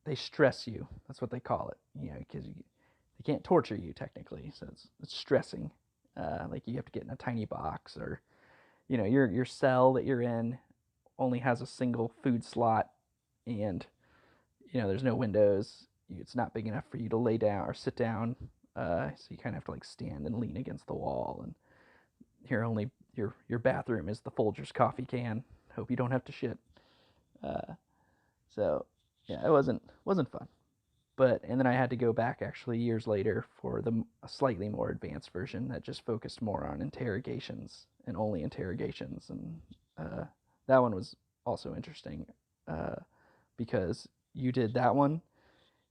they stress you. That's what they call it. Because they can't torture you technically, so it's stressing. Like you have to get in a tiny box, or your cell that you're in only has a single food slot, and there's no windows. It's not big enough for you to lay down or sit down. So you kind of have to like stand and lean against the wall, and your bathroom is the Folgers coffee can. Hope you don't have to shit. Uh, so yeah, it wasn't fun. And then I had to go back actually years later for a slightly more advanced version that just focused more on interrogations and only interrogations, and uh, that one was also interesting uh, because you did that one.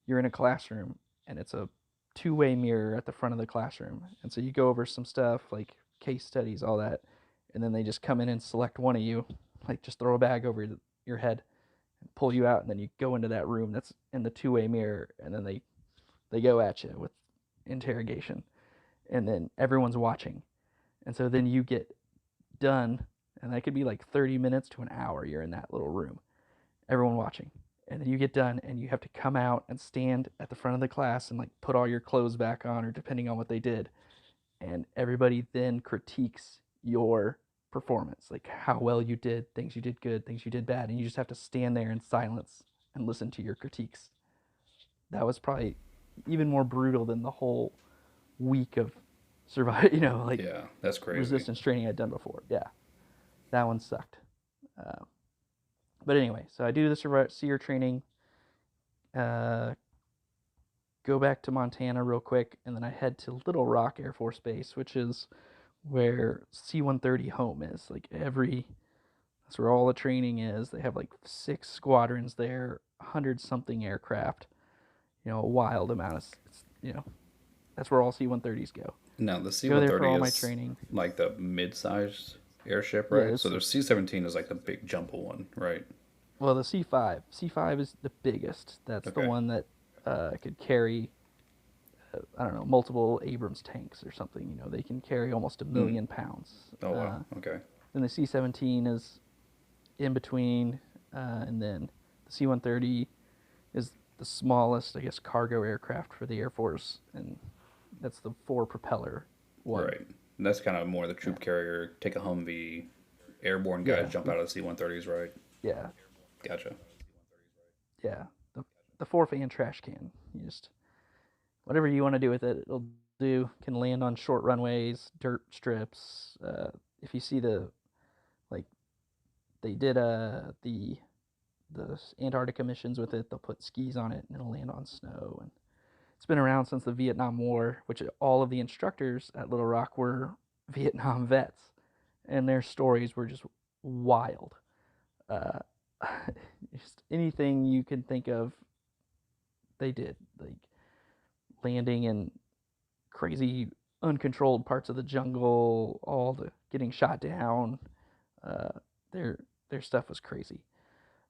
You're in a classroom and it's a two-way mirror at the front of the classroom, and so you go over some stuff like case studies, all that, and then they just come in and select one of you, like just throw a bag over your head and pull you out, and then you go into that room that's in the two-way mirror, and then they go at you with interrogation, and then everyone's watching, and so then you get done, and that could be like 30 minutes to an hour. You're in that little room, everyone watching, and then you get done, and you have to come out and stand at the front of the class and like put all your clothes back on, or depending on what they did, and everybody then critiques your performance, like how well you did, things you did good, things you did bad, and you just have to stand there in silence and listen to your critiques. That was probably even more brutal than the whole week of survive, like Yeah, that's crazy. resistance training I'd done before. Yeah, that one sucked. Uh, but anyway, so I do the SEER training, uh, go back to Montana real quick, and then I head to Little Rock Air Force Base, which is where C-130 home is. That's where all the training is. They have like 6 squadrons there, 100 something aircraft. A wild amount of, that's where all C-130s go. Now the C Go one there for thirty all my is training. like the mid-sized airship, Yeah, right? So it's the C-17 is like the big jumbo one, right? well the C5. C5 is the biggest. That's the Okay. one that could carry. I don't know, multiple Abrams tanks or something. They can carry almost a Mm. million pounds. Oh wow. Okay. Then the C-17 is in between, and then the C-130 is the smallest, I guess, cargo aircraft for the Air Force, and that's the four propeller one. Right. And that's kind of more the Yeah, troop carrier, take a Humvee, airborne guys yeah, jump out of the C-130s, right? yeah, Gotcha. yeah. The four fan trash can. You just whatever you want to do with it, it'll do. Can land on short runways, dirt strips. If you see like they did the Antarctica missions with it, they'll put skis on it and it'll land on snow. And it's been around since the Vietnam War, which all of the instructors at Little Rock were Vietnam vets, and their stories were just wild. Uh, just anything you can think of, they did. Like landing in crazy, uncontrolled parts of the jungle, all the getting shot down. Uh, their their stuff was crazy.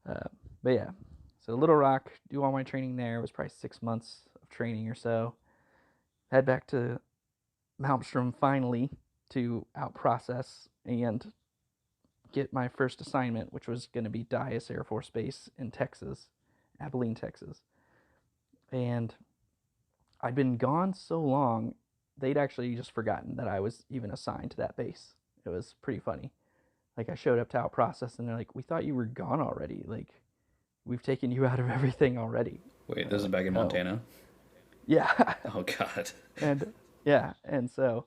Uh, but yeah, so Little Rock, do all my training there. It was probably 6 months of training or so. Head back to Malmstrom finally to out process and get my first assignment, which was going to be Dyess Air Force Base in Texas, Abilene, Texas. And I'd been gone so long, they'd actually just forgotten that I was even assigned to that base. It was pretty funny. Like I showed up to out process and they're like, "We thought you were gone already. Like we've taken you out of everything already." Wait, And I this was is like, back in "Oh, Montana? yeah." Oh God. And yeah, and so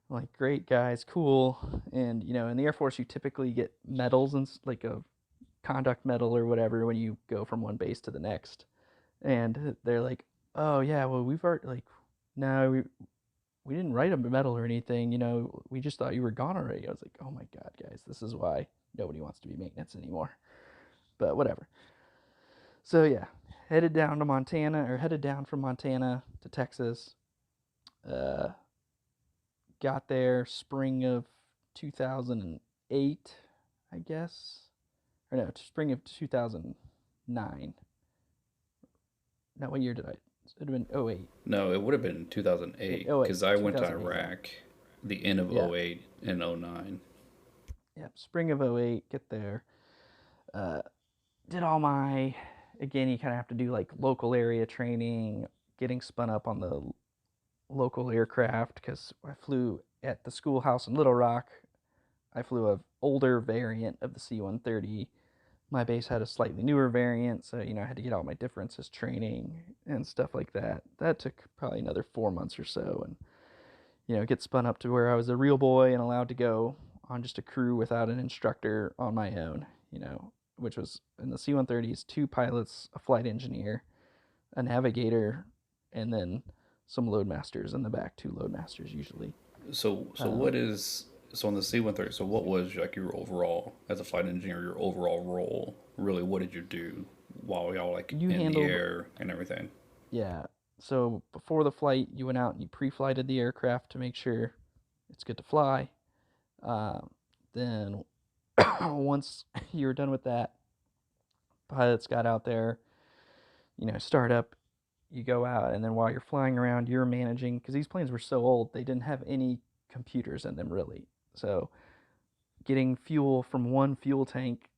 I'm like, "Great guys, cool." And in the Air Force, you typically get medals and like a conduct medal or whatever when you go from one base to the next. And they're like, "Oh yeah, well we've already like, no, we didn't write a medal or anything. We just thought you were gone already." I was like, "Oh my god, guys, this is why nobody wants to be maintenance anymore." But whatever. So yeah, headed down from Montana to Texas. Uh, got there spring of 2008, I guess, or no, spring of 2009. No, what year did I? It would have been '08. No, it would have been 2008 '08, because I went to 2008. Yeah, Iraq the end of yeah, '08 and '09. yeah. Spring of '08. Get there. Uh, did all my. Again, you kind of have to do like local area training, getting spun up on the local aircraft because I flew at the schoolhouse in Little Rock. I flew a older variant of the C-130. My base had a slightly newer variant, so I had to get all my differences training and stuff like that. That took probably another 4 months or so, and get spun up to where I was a real boy and allowed to go on just a crew without an instructor on my own. Which was in the C-130s, two pilots, a flight engineer, a navigator, and then some loadmasters in the back, two loadmasters usually. So Um, what is so on the C-130? So what was like your overall as a flight engineer, your overall role? Really, what did you do while y'all like you in the handled, air and everything? yeah. So before the flight, you went out and you pre-flighted the aircraft to make sure it's good to fly. Um, then once you were done with that, pilots got out there, start up, you go out, and then while you're flying around, you're managing because these planes were so old, they didn't have any computers in them really. So getting fuel from one fuel tank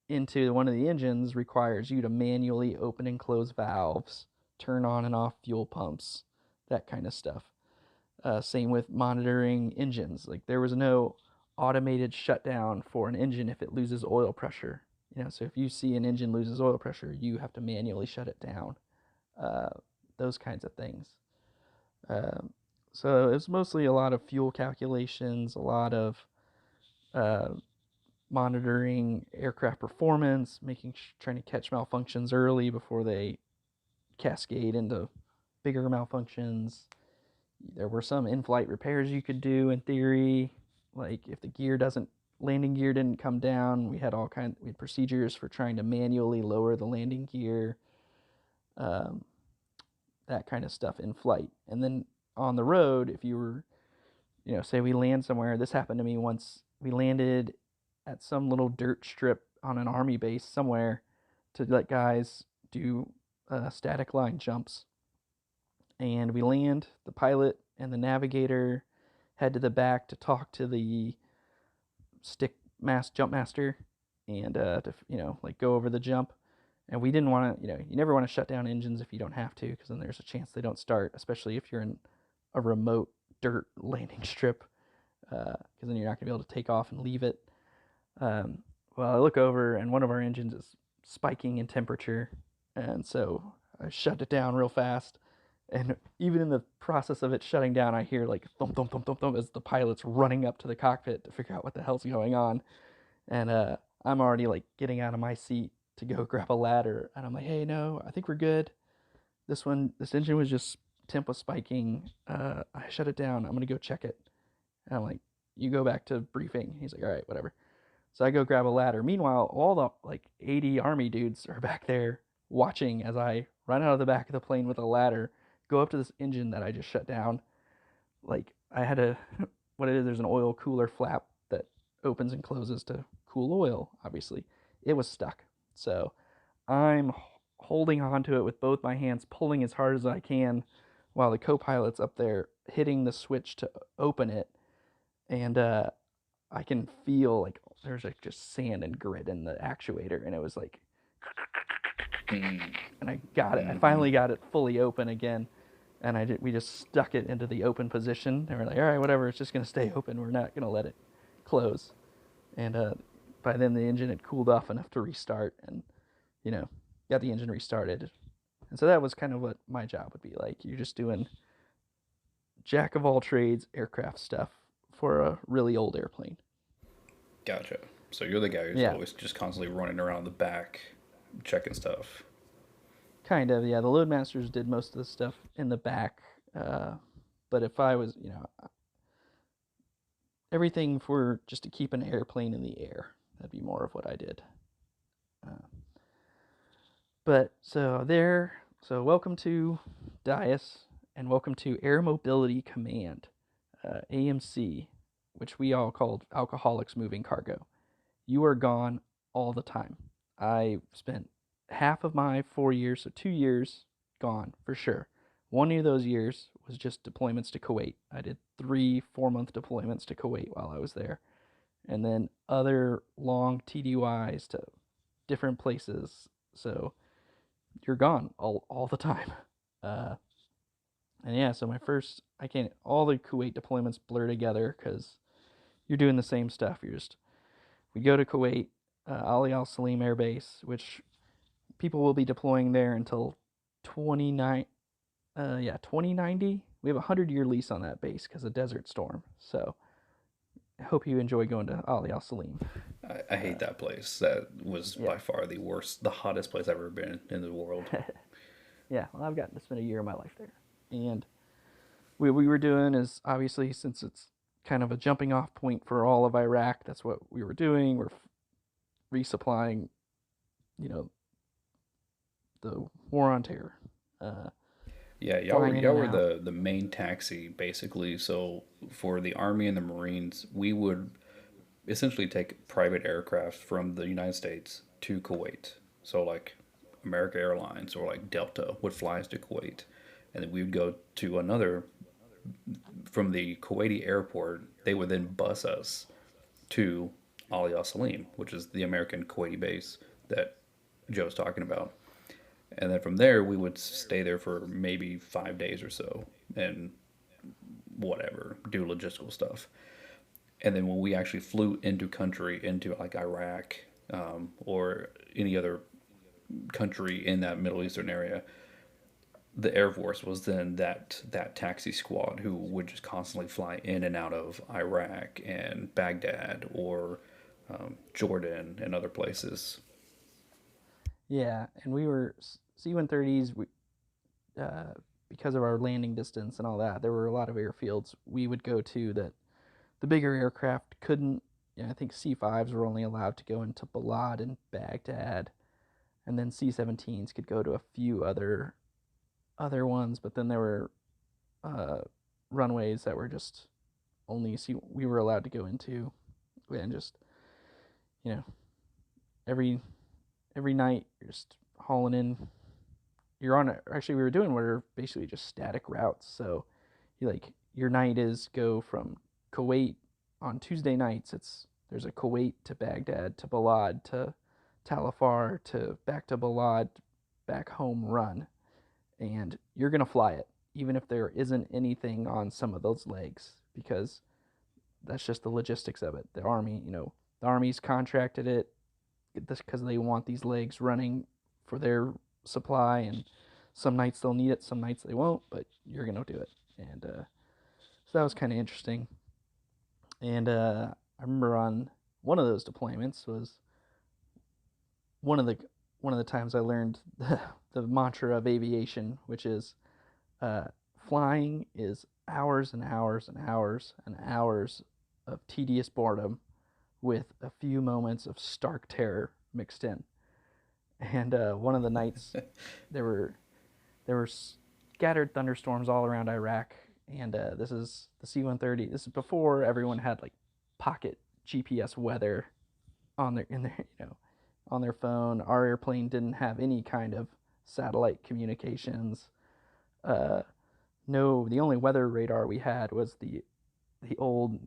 into one of the engines requires you to manually open and close valves, turn on and off fuel pumps, that kind of stuff. Same with monitoring engines. Like there was no automated shutdown for an engine if it loses oil pressure. So if you see an engine loses oil pressure, you have to manually shut it down. Uh, those kinds of things. Um, so it's mostly a lot of fuel calculations, a lot of uh, monitoring aircraft performance, trying to catch malfunctions early before they cascade into bigger malfunctions. There were some in-flight repairs you could do in theory, like if the landing gear didn't come down, we had procedures for trying to manually lower the landing gear, um, that kind of stuff in flight. And then on the road, if you were, say we land somewhere, this happened to me once. We landed at some little dirt strip on an army base somewhere to let guys do static line jumps. and we land. The pilot and the navigator head to the back to talk to the jump master, and to like go over the jump. And we didn't want to, you never want to shut down engines if you don't have to, because then there's a chance they don't start, especially if you're in a remote dirt landing strip, because then you're not going to be able to take off and leave it. Um, well, I look over and one of our engines is spiking in temperature, and so I shut it down real fast. And even in the process of it shutting down, I hear like thump thump thump thump thump as the pilot's running up to the cockpit to figure out what the hell's going on. And I'm already like getting out of my seat to go grab a ladder, and I'm like, hey, no, I think we're good. This engine was just temp was spiking. I shut it down. I'm gonna go check it. And I'm like, you go back to briefing. He's like, all right, whatever. So I go grab a ladder. Meanwhile, all the like 80 army dudes are back there watching as I run out of the back of the plane with a ladder, go up to this engine that I just shut down. Like I had a what it is, there's an oil cooler flap that opens and closes to cool oil, obviously. It was stuck. So I'm holding onto it with both my hands, pulling as hard as I can while the co-pilot's up there hitting the switch to open it. And I can feel like there's like just sand and grit in the actuator, and it was like, and I got it. I Mm-hmm. finally got it fully open again, and we just stuck it into the open position. And we're like, all right, whatever, it's just gonna stay open. We're not gonna let it close. And by then the engine had cooled off enough to restart, and you know, got the engine restarted. And so that was kind of what my job would be like. You're just doing jack of all trades aircraft stuff for a really old airplane. Gotcha. So you're the guy who's Yeah, always just constantly running around the back, checking stuff. kind of. Yeah, the loadmasters did most of the stuff in the back. Uh, but if I was, everything for just to keep an airplane in the air, that'd be more of what I did. Uh, but so welcome to Dias, and welcome to Air Mobility Command, AMC, which we all called Alcoholics Moving Cargo. You are gone all the time. I spent half of my 4 years, so 2 years, gone for sure. One of those years was just deployments to Kuwait. I did 3 4-month deployments to Kuwait while I was there, and then other long TDYs to different places. So you're gone all the time. Uh, and yeah, so I can't, all the Kuwait deployments blur together because you're doing the same stuff. We go to Kuwait, Ali Al Salim Air Base, which people will be deploying there until 29, 2090. We have a 100-year lease on that base because of Desert Storm. So I hope you enjoy going to Ali Al Salim. I hate Uh, that place. That was yeah. by far the worst, the hottest place I've ever been in the world. Yeah, well, I've gotten to spend a year of my life there. And we were doing is obviously, since it's kind of a jumping off point for all of Iraq, that's what we were doing. We're resupplying, you know, the war on terror, uh, Yeah, flying in y'all and were out. the main taxi basically. So for the Army and the Marines, we would essentially take private aircraft from the United States to Kuwait. So like America Airlines or like Delta would fly us to Kuwait, and then we would go to another from the Kuwaiti airport. They would then bus us to Ali Al Salim, which is the American Kuwaiti base that Joe's talking about. And then from there, we would stay there for maybe 5 days or so and whatever, do logistical stuff. And then when we actually flew into country, into like Iraq or any other country in that Middle Eastern area, the Air Force was then that taxi squad who would just constantly fly in and out of Iraq and Baghdad or Jordan and other places. Yeah, and we were C-130s. We uh, because of our landing distance and all that, there were a lot of airfields we would go to that the bigger aircraft couldn't. I think C-5s were only allowed to go into Balad and Baghdad, and then C-17s could go to a few other ones. But then there were uh, runways that were just only we were allowed to go into, and just you know every every night you're just hauling in you're on actually we were doing what are basically just static routes. So you like your night is go from Kuwait on Tuesday nights. There's a Kuwait to Baghdad to Balad to Talafar to back to Balad, back home run, and you're gonna fly it even if there isn't anything on some of those legs because that's just the logistics of it. The army, the army's contracted it this because they want these legs running for their supply, and some nights they'll need it, some nights they won't, but you're gonna do it. And so that was kind of interesting. And I remember on one of those deployments was one of the one of the times I learned the mantra of aviation, which is uh, flying is hours and hours and hours and hours of tedious boredom with a few moments of stark terror mixed in. And one of the nights, there were there were scattered thunderstorms all around Iraq, and this is the C-130. This is before everyone had like pocket GPS weather on their in their on their phone. Our airplane didn't have any kind of satellite communications. Uh, no, the only weather radar we had was the old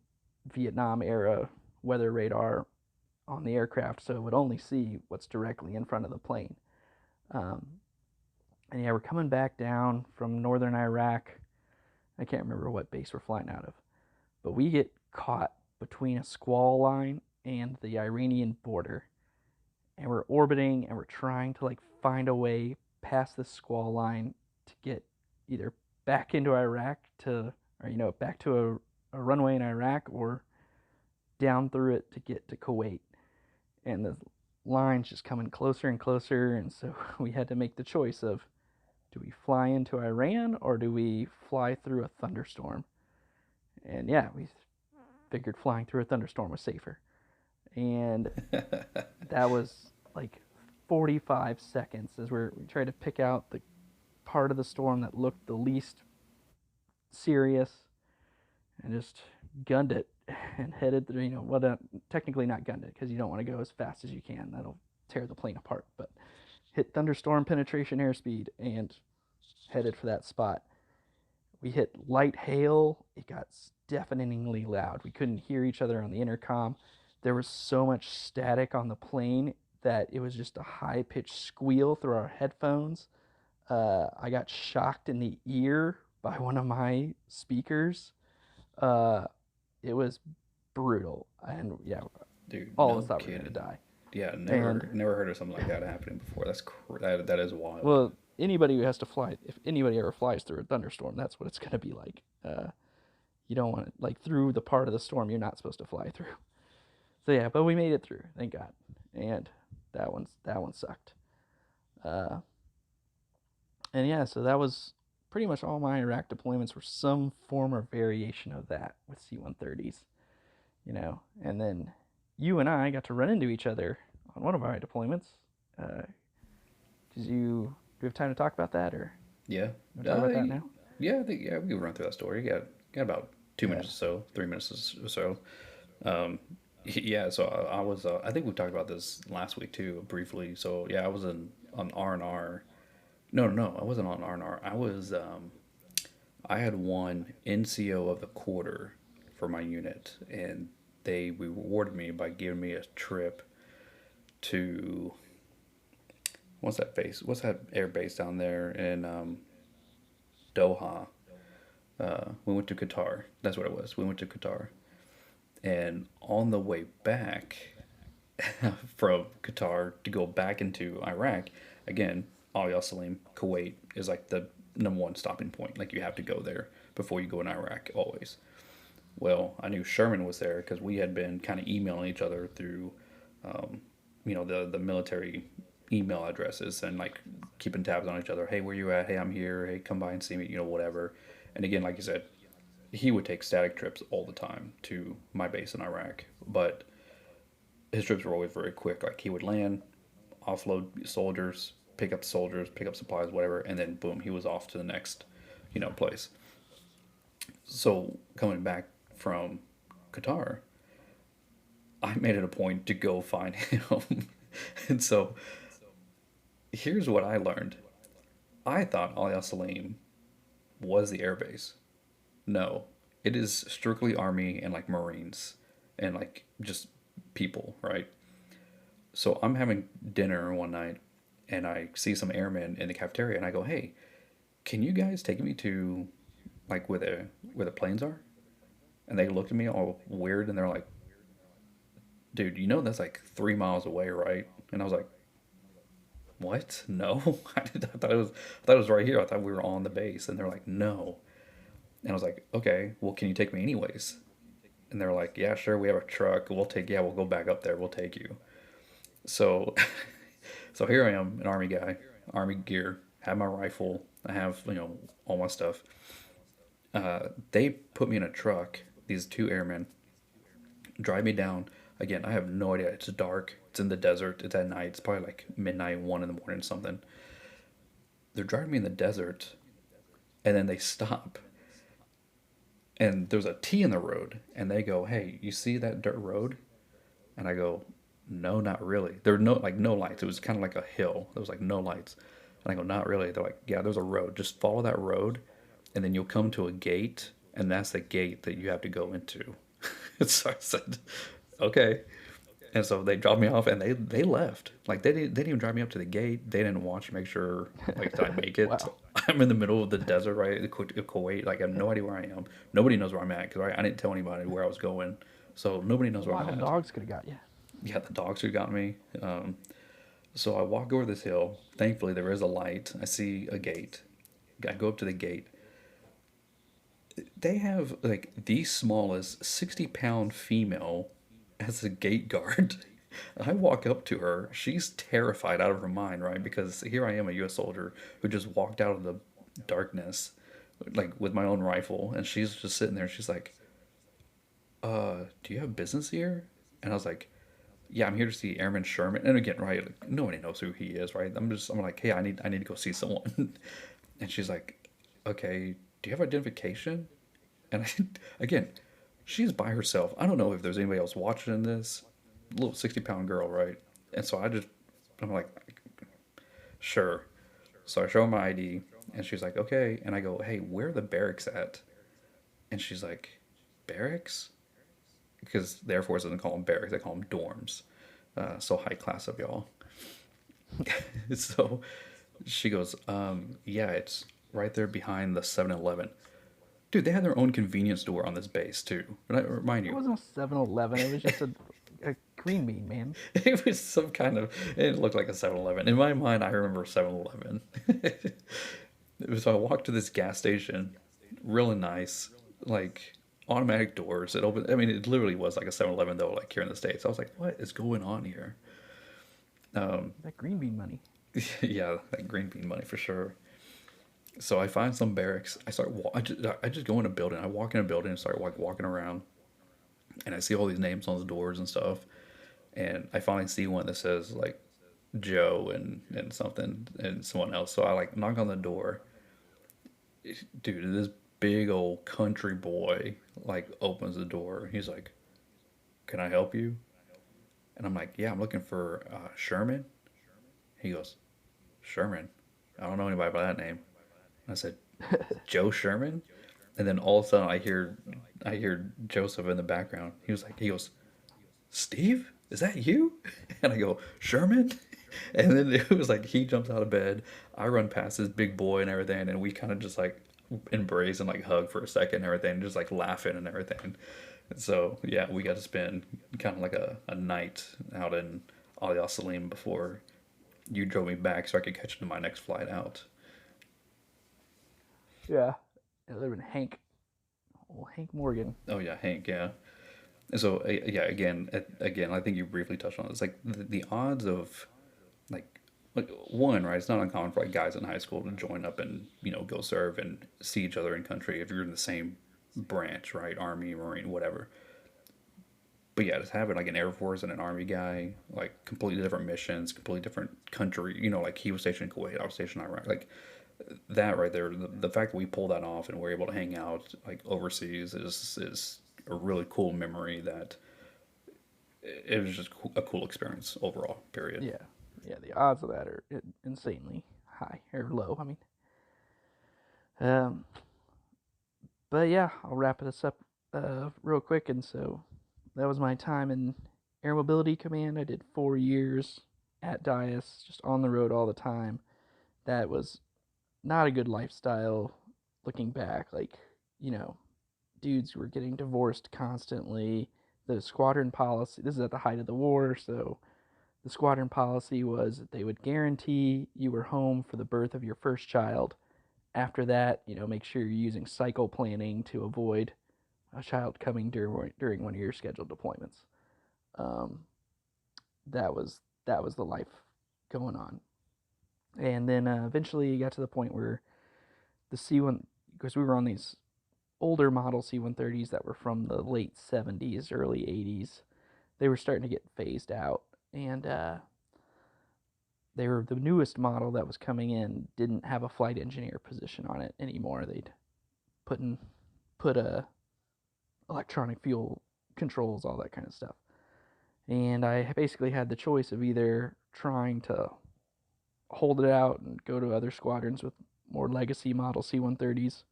Vietnam era weather radar on the aircraft, so it would only see what's directly in front of the plane. Um, and yeah, we're coming back down from northern Iraq. I can't remember what base we're flying out of, but we get caught between a squall line and the Iranian border, and we're orbiting and we're trying to like find a way past the squall line to get either back into Iraq to, or back to a runway in Iraq, or down through it to get to Kuwait. And the line's just coming closer and closer, and so we had to make the choice of, do we fly into Iran or do we fly through a thunderstorm? And yeah, we figured flying through a thunderstorm was safer. And that was like 45 seconds as we tried to pick out the part of the storm that looked the least serious, and just gunned it and headed through, technically not gunned it because you don't want to go as fast as you can. That'll tear the plane apart. But hit thunderstorm penetration airspeed and headed for that spot. We hit light hail. It got deafeningly loud. We couldn't hear each other on the intercom. There was so much static on the plane that it was just a high pitched squeal through our headphones. I got shocked in the ear by one of my speakers. Uh, it was brutal, and yeah, Dude, all of us no thought we were kidding. gonna die. Yeah, And never heard of something like that happening before. That is wild. well, anybody who has to fly, if anybody ever flies through a thunderstorm, that's what it's gonna be like. You don't want it like through the part of the storm you're not supposed to fly through. So yeah, but we made it through, thank God. And that one sucked. Uh, and yeah, so that was pretty much all my Iraq deployments were some form or variation of that with C-130s, And then you and I got to run into each other on one of our deployments. Uh, do you have time to talk about that, or Yeah. you want to talk about that now? Yeah, I think yeah, we can run through that story. Got about 2 minutes Yeah. or so, 3 minutes or so. Um, yeah, so I was I think we talked about this last week too briefly. So yeah, I was on R&R. No, I wasn't on R&R. I had won NCO of the quarter for my unit, and they rewarded me by giving me a trip to what's that base? What's that air base down there in Doha? We went to Qatar. That's what it was. We went to Qatar, and on the way back from Qatar to go back into Iraq, again, Al Salim, Kuwait is like the number one stopping point. Like you have to go there before you go in Iraq always. Well, I knew Sherman was there because we had been kind of emailing each other through, um, the military email addresses and like keeping tabs on each other. Hey, where you at? Hey, I'm here. Hey, come by and see me. Whatever. And again, like you said, he would take static trips all the time to my base in Iraq, but his trips were always very quick. Like he would land, offload soldiers, pick up soldiers, pick up supplies, whatever, and then boom, he was off to the next, place. So coming back from Qatar, I made it a point to go find him. And so here's what I learned. I thought Al Salim was the air base. No, it is strictly Army and like Marines and like just people, right? So I'm having dinner one night and I see some airmen in the cafeteria and I go, "Hey, can you guys take me to like where the planes are?" And they looked at me all weird and they're like, "Dude, you know that's like 3 miles away, right?" And I was like, "What? No, I thought it was right here. I thought we were on the base." And they're like, "No." And I was like, "Okay, well, can you take me anyways?" And they're like, "Yeah, sure. We have a truck. We'll take. Yeah, we'll go back up there. We'll take you." So, so here I am, an army guy, army gear. Have my rifle. I have all my stuff. They put me in a truck. These two airmen drive me down. Again, I have no idea. It's dark. It's in the desert. It's at night. It's probably like midnight, 1 in the morning, something. They're driving me in the desert, and then they stop, and there's a T in the road, and they go, "Hey, you see that dirt road?" And I go, "No, not really." There were no lights. It was kind of like a hill. There was like no lights. And I go, "Not really." They're like, "Yeah, there's a road. Just follow that road, and then you'll come to a gate, and that's the gate that you have to go into." So I said, "Okay." And so they dropped me off, and they left. Like they didn't even drive me up to the gate. They didn't watch, make sure like did I make it. Wow. I'm in the middle of the desert, right? Kuwait. Like I have no idea where I am. Nobody knows where I'm at because I didn't tell anybody where I was going. So nobody knows where I'm Wild at. dogs could have got you. Yeah, the dogs who got me. So I walk over this hill. Thankfully, there is a light. I see a gate. I go up to the gate. They have like the smallest 60-pound female as a gate guard. I walk up to her. She's terrified out of her mind, right? Because here I am, a U.S. soldier who just walked out of the darkness, like with my own rifle, and she's just sitting there. She's like, do you have business here?" And I was like, "Yeah, I'm here to see Airman Sherman." And again, right, like, nobody knows who he is, right? I'm like, "Hey, I need to go see someone." And she's like, "Okay, do you have identification?" And again, she's by herself. I don't know if there's anybody else watching this. Little 60-pound girl, right? And so I'm like, "Sure." So I show her my ID, and she's like, "Okay." And I go, "Hey, where are the barracks at?" And she's like, "Barracks?" Because the Air Force doesn't call them barracks, they call them dorms. So high class of y'all. So she goes, "Yeah, it's right there behind the 7-Eleven." Dude, they had their own convenience store on this base too. And I remind It you, wasn't a 7-Eleven. It was just a green bean, man. it was some kind of. It looked like a 7-Eleven. In my mind, I remember 7-Eleven. So I walked to this gas station, really nice, like automatic doors. It opened. I mean, it literally was like a 7-Eleven though, like here in the States. I was like, "What is going on here?" That green bean money. Yeah, that green bean money for sure. So I find some barracks. I just go in a building. I walk in a building and start like walking around, and I see all these names on the doors and stuff. And I finally see one that says like Joe and something and someone else. So I like knock on the door. Dude, this big old country boy like opens the door. He's like, "Can I help you?" And I'm like, "Yeah, I'm looking for Sherman." He goes, "Sherman? I don't know anybody by that name." And I said, "Joe Sherman?" And then all of a sudden I hear Joseph in the background. He goes, "Steve, is that you?" And I go, "Sherman?" And then it was like he jumps out of bed. I run past this big boy and everything, and we kind of just like embrace and like hug for a second and everything, just like laughing and everything. So yeah, we got to spend kind of like a night out in Al Salim before you drove me back so I could catch to my next flight out. Yeah. It would have been Hank. Oh, Hank Morgan. Oh yeah, Hank, yeah. And so yeah, again, I think you briefly touched on it. It's like the odds of like one, right? It's not uncommon for like guys in high school to join up and go serve and see each other in country if you're in the same branch, right? Army, Marine, whatever. But yeah, just having like an Air Force and an Army guy, like completely different missions, completely different country. Like he was stationed in Kuwait, I was stationed in Iraq. Like that right there, the fact that we pulled that off and we're able to hang out like overseas is a really cool memory that it was just a cool experience overall. Period. Yeah. Yeah, the odds of that are insanely high or low. I mean, Um, but yeah, I'll wrap this up real quick. And so that was my time in Air Mobility Command. I did 4 years at Dias, just on the road all the time. That was not a good lifestyle looking back. Like, you know, dudes were getting divorced constantly. The squadron policy, this is at the height of the war, so the squadron policy was that they would guarantee you were home for the birth of your first child. After that, make sure you're using cycle planning to avoid a child coming during one of your scheduled deployments. Um, that was the life going on, and then eventually you got to the point where the C1, because we were on these older model C-130s that were from the late 70s, early 80s, they were starting to get phased out, and they were the newest model that was coming in didn't have a flight engineer position on it anymore. They'd put a electronic fuel controls, all that kind of stuff. And I basically had the choice of either trying to hold it out and go to other squadrons with more legacy model C-130s,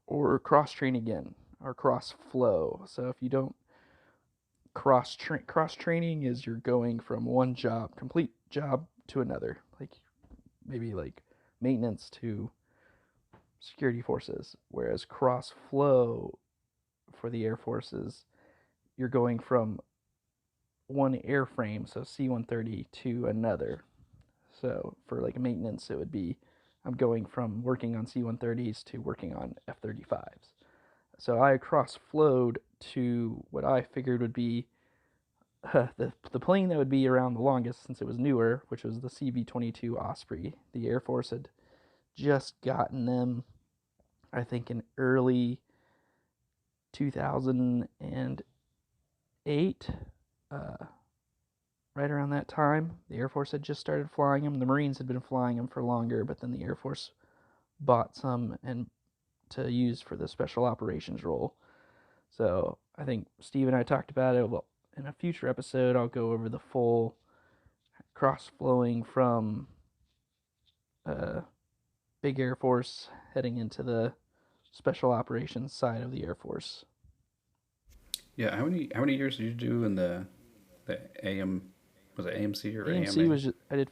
or cross train again, or cross flow. So if you don't cross training is you're going from one complete job to another, like maybe like maintenance to security forces, whereas cross flow for the Air Forces, you're going from one airframe, so C-130, to another. So for like maintenance, it would be I'm going from working on C-130s to working on F-35s. So I cross flowed to what I figured would be the plane that would be around the longest since it was newer, which was the CV-22 Osprey. The Air Force had just gotten them, I think, in early 2008, uh, right around that time. The Air Force had just started flying them. The Marines had been flying them for longer, but then the Air Force bought some and to use for the special operations role. So I think Steve and I talked about it. Well, in a future episode, I'll go over the full cross flowing from uh, big Air Force heading into the special operations side of the Air Force. Yeah, how many years did you do in the AM, was it AMC or AMC AMA? was just, I did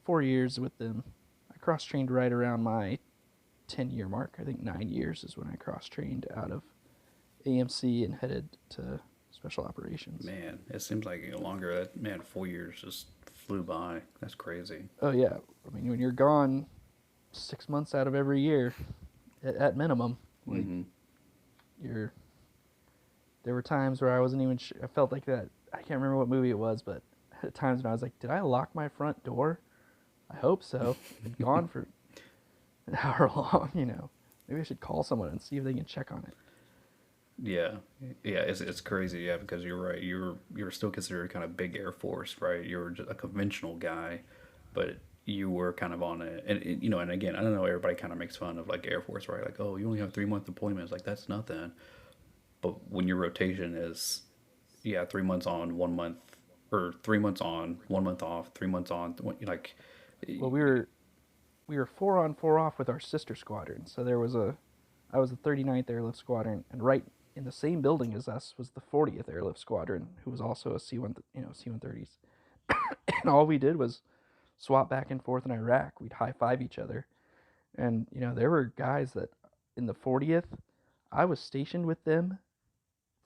4 years with them. I cross trained right around my 10-year mark. I think 9 years is when I cross trained out of AMC and headed to special operations. Man, it seems like longer. That man, 4 years just flew by. That's crazy. Oh yeah, I mean when you're gone 6 months out of every year, at minimum, like Mm-hmm. you're. There were times where I wasn't even. I felt like that. I can't remember what movie it was, but at times when I was like, "Did I lock my front door?" I hope so. I've been gone for an hour long. Maybe I should call someone and see if they can check on it. Yeah, yeah, it's crazy. Yeah, because you're right. You're still considered kind of big Air Force, right? You were just a conventional guy, but you were kind of on a and again, I don't know. Everybody kind of makes fun of like Air Force, right? Like, oh, you only have 3 month deployments. Like that's nothing. But when your rotation is, yeah, 3 months on, 1 month, or 3 months on, 1 month off, 3 months on, like, Well, we were 4 on 4 off with our sister squadron. So I was the 39th Airlift Squadron, and right in the same building as us was the 40th Airlift Squadron, who was also a C-130s. And all we did was swap back and forth in Iraq. We'd high five each other, and there were guys that in the 40th, I was stationed with them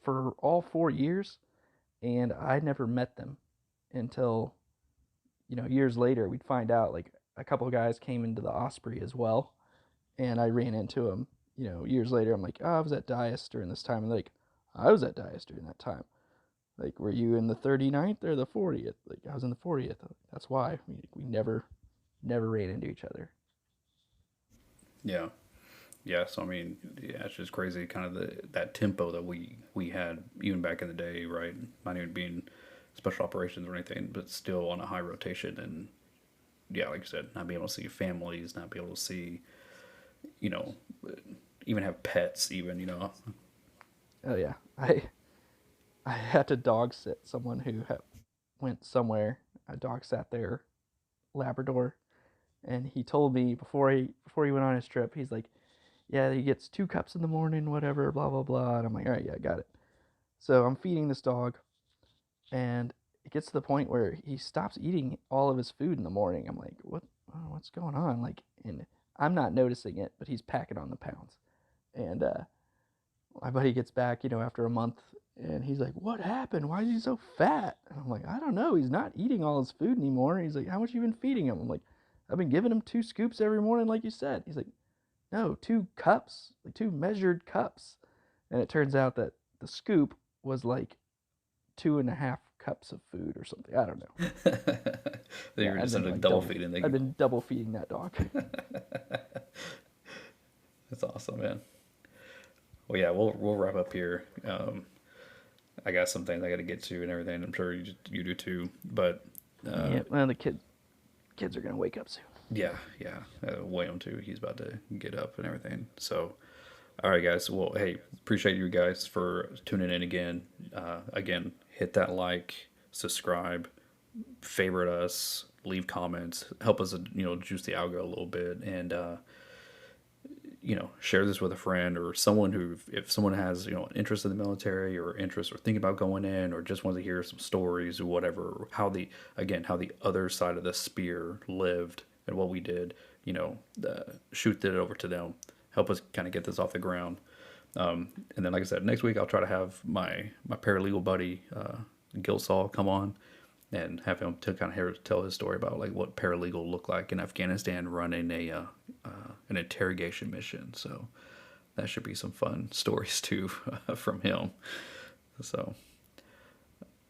for all 4 years, and I never met them until years later. We'd find out like a couple of guys came into the Osprey as well, and I ran into them. Years later, I'm like, oh, I was at Dias during this time, and they're like, I was at Dias during that time. Like, were you in the 39th or the 40th? Like, I was in the 40th. That's why we never ran into each other. yeah, yeah. So I mean, yeah, it's just crazy, kind of that tempo that we had even back in the day, right? Not even being special operations or anything, but still on a high rotation, and yeah, like you said, not being able to see families, not be able to see, you know, even have pets, even Oh yeah, I had to dog sit someone who went somewhere. I dog sat their Labrador, and he told me before he went on his trip, he's like, yeah, he gets 2 cups in the morning, whatever, blah blah blah. And I'm like, all right, yeah, got it. So I'm feeding this dog, and it gets to the point where he stops eating all of his food in the morning. I'm like, what? What's going on? Like, and I'm not noticing it, but he's packing on the pounds. And my buddy gets back, after a month, and he's like, "What happened? Why is he so fat?" And I'm like, "I don't know. He's not eating all his food anymore." He's like, "How much you been feeding him?" I'm like, "I've been giving him 2 scoops every morning, like you said." He's like, "No, 2 cups, like 2 measured cups." And it turns out that the scoop was like 2.5 cups of food or something. I don't know. They Yeah, were I've just been under like double double. feeding. I've been double feeding that dog. That's awesome, man. Well, yeah, we'll wrap up here. I got some things I got to get to and everything. I'm sure you do too. But Yeah, well, the kids are gonna wake up soon. yeah, yeah, William too. He's about to get up and everything. So, all right, guys. Well, hey, appreciate you guys for tuning in again. Again, hit that like, subscribe, favorite us, leave comments, help us, juice the algo a little bit, and share this with a friend or someone who, if someone has, an interest in the military or interest or thinking about going in or just wants to hear some stories or whatever, how the other side of the spear lived and what we did, shoot it over to them, help us kind of get this off the ground. And then, like I said, next week I'll try to have my paralegal buddy, Gilsaw, come on and have him to kind of tell his story about like what paralegal looked like in Afghanistan running an interrogation mission. So that should be some fun stories too from him. So,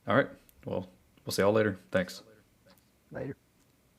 all right, well, we'll see y'all later. Thanks. Later.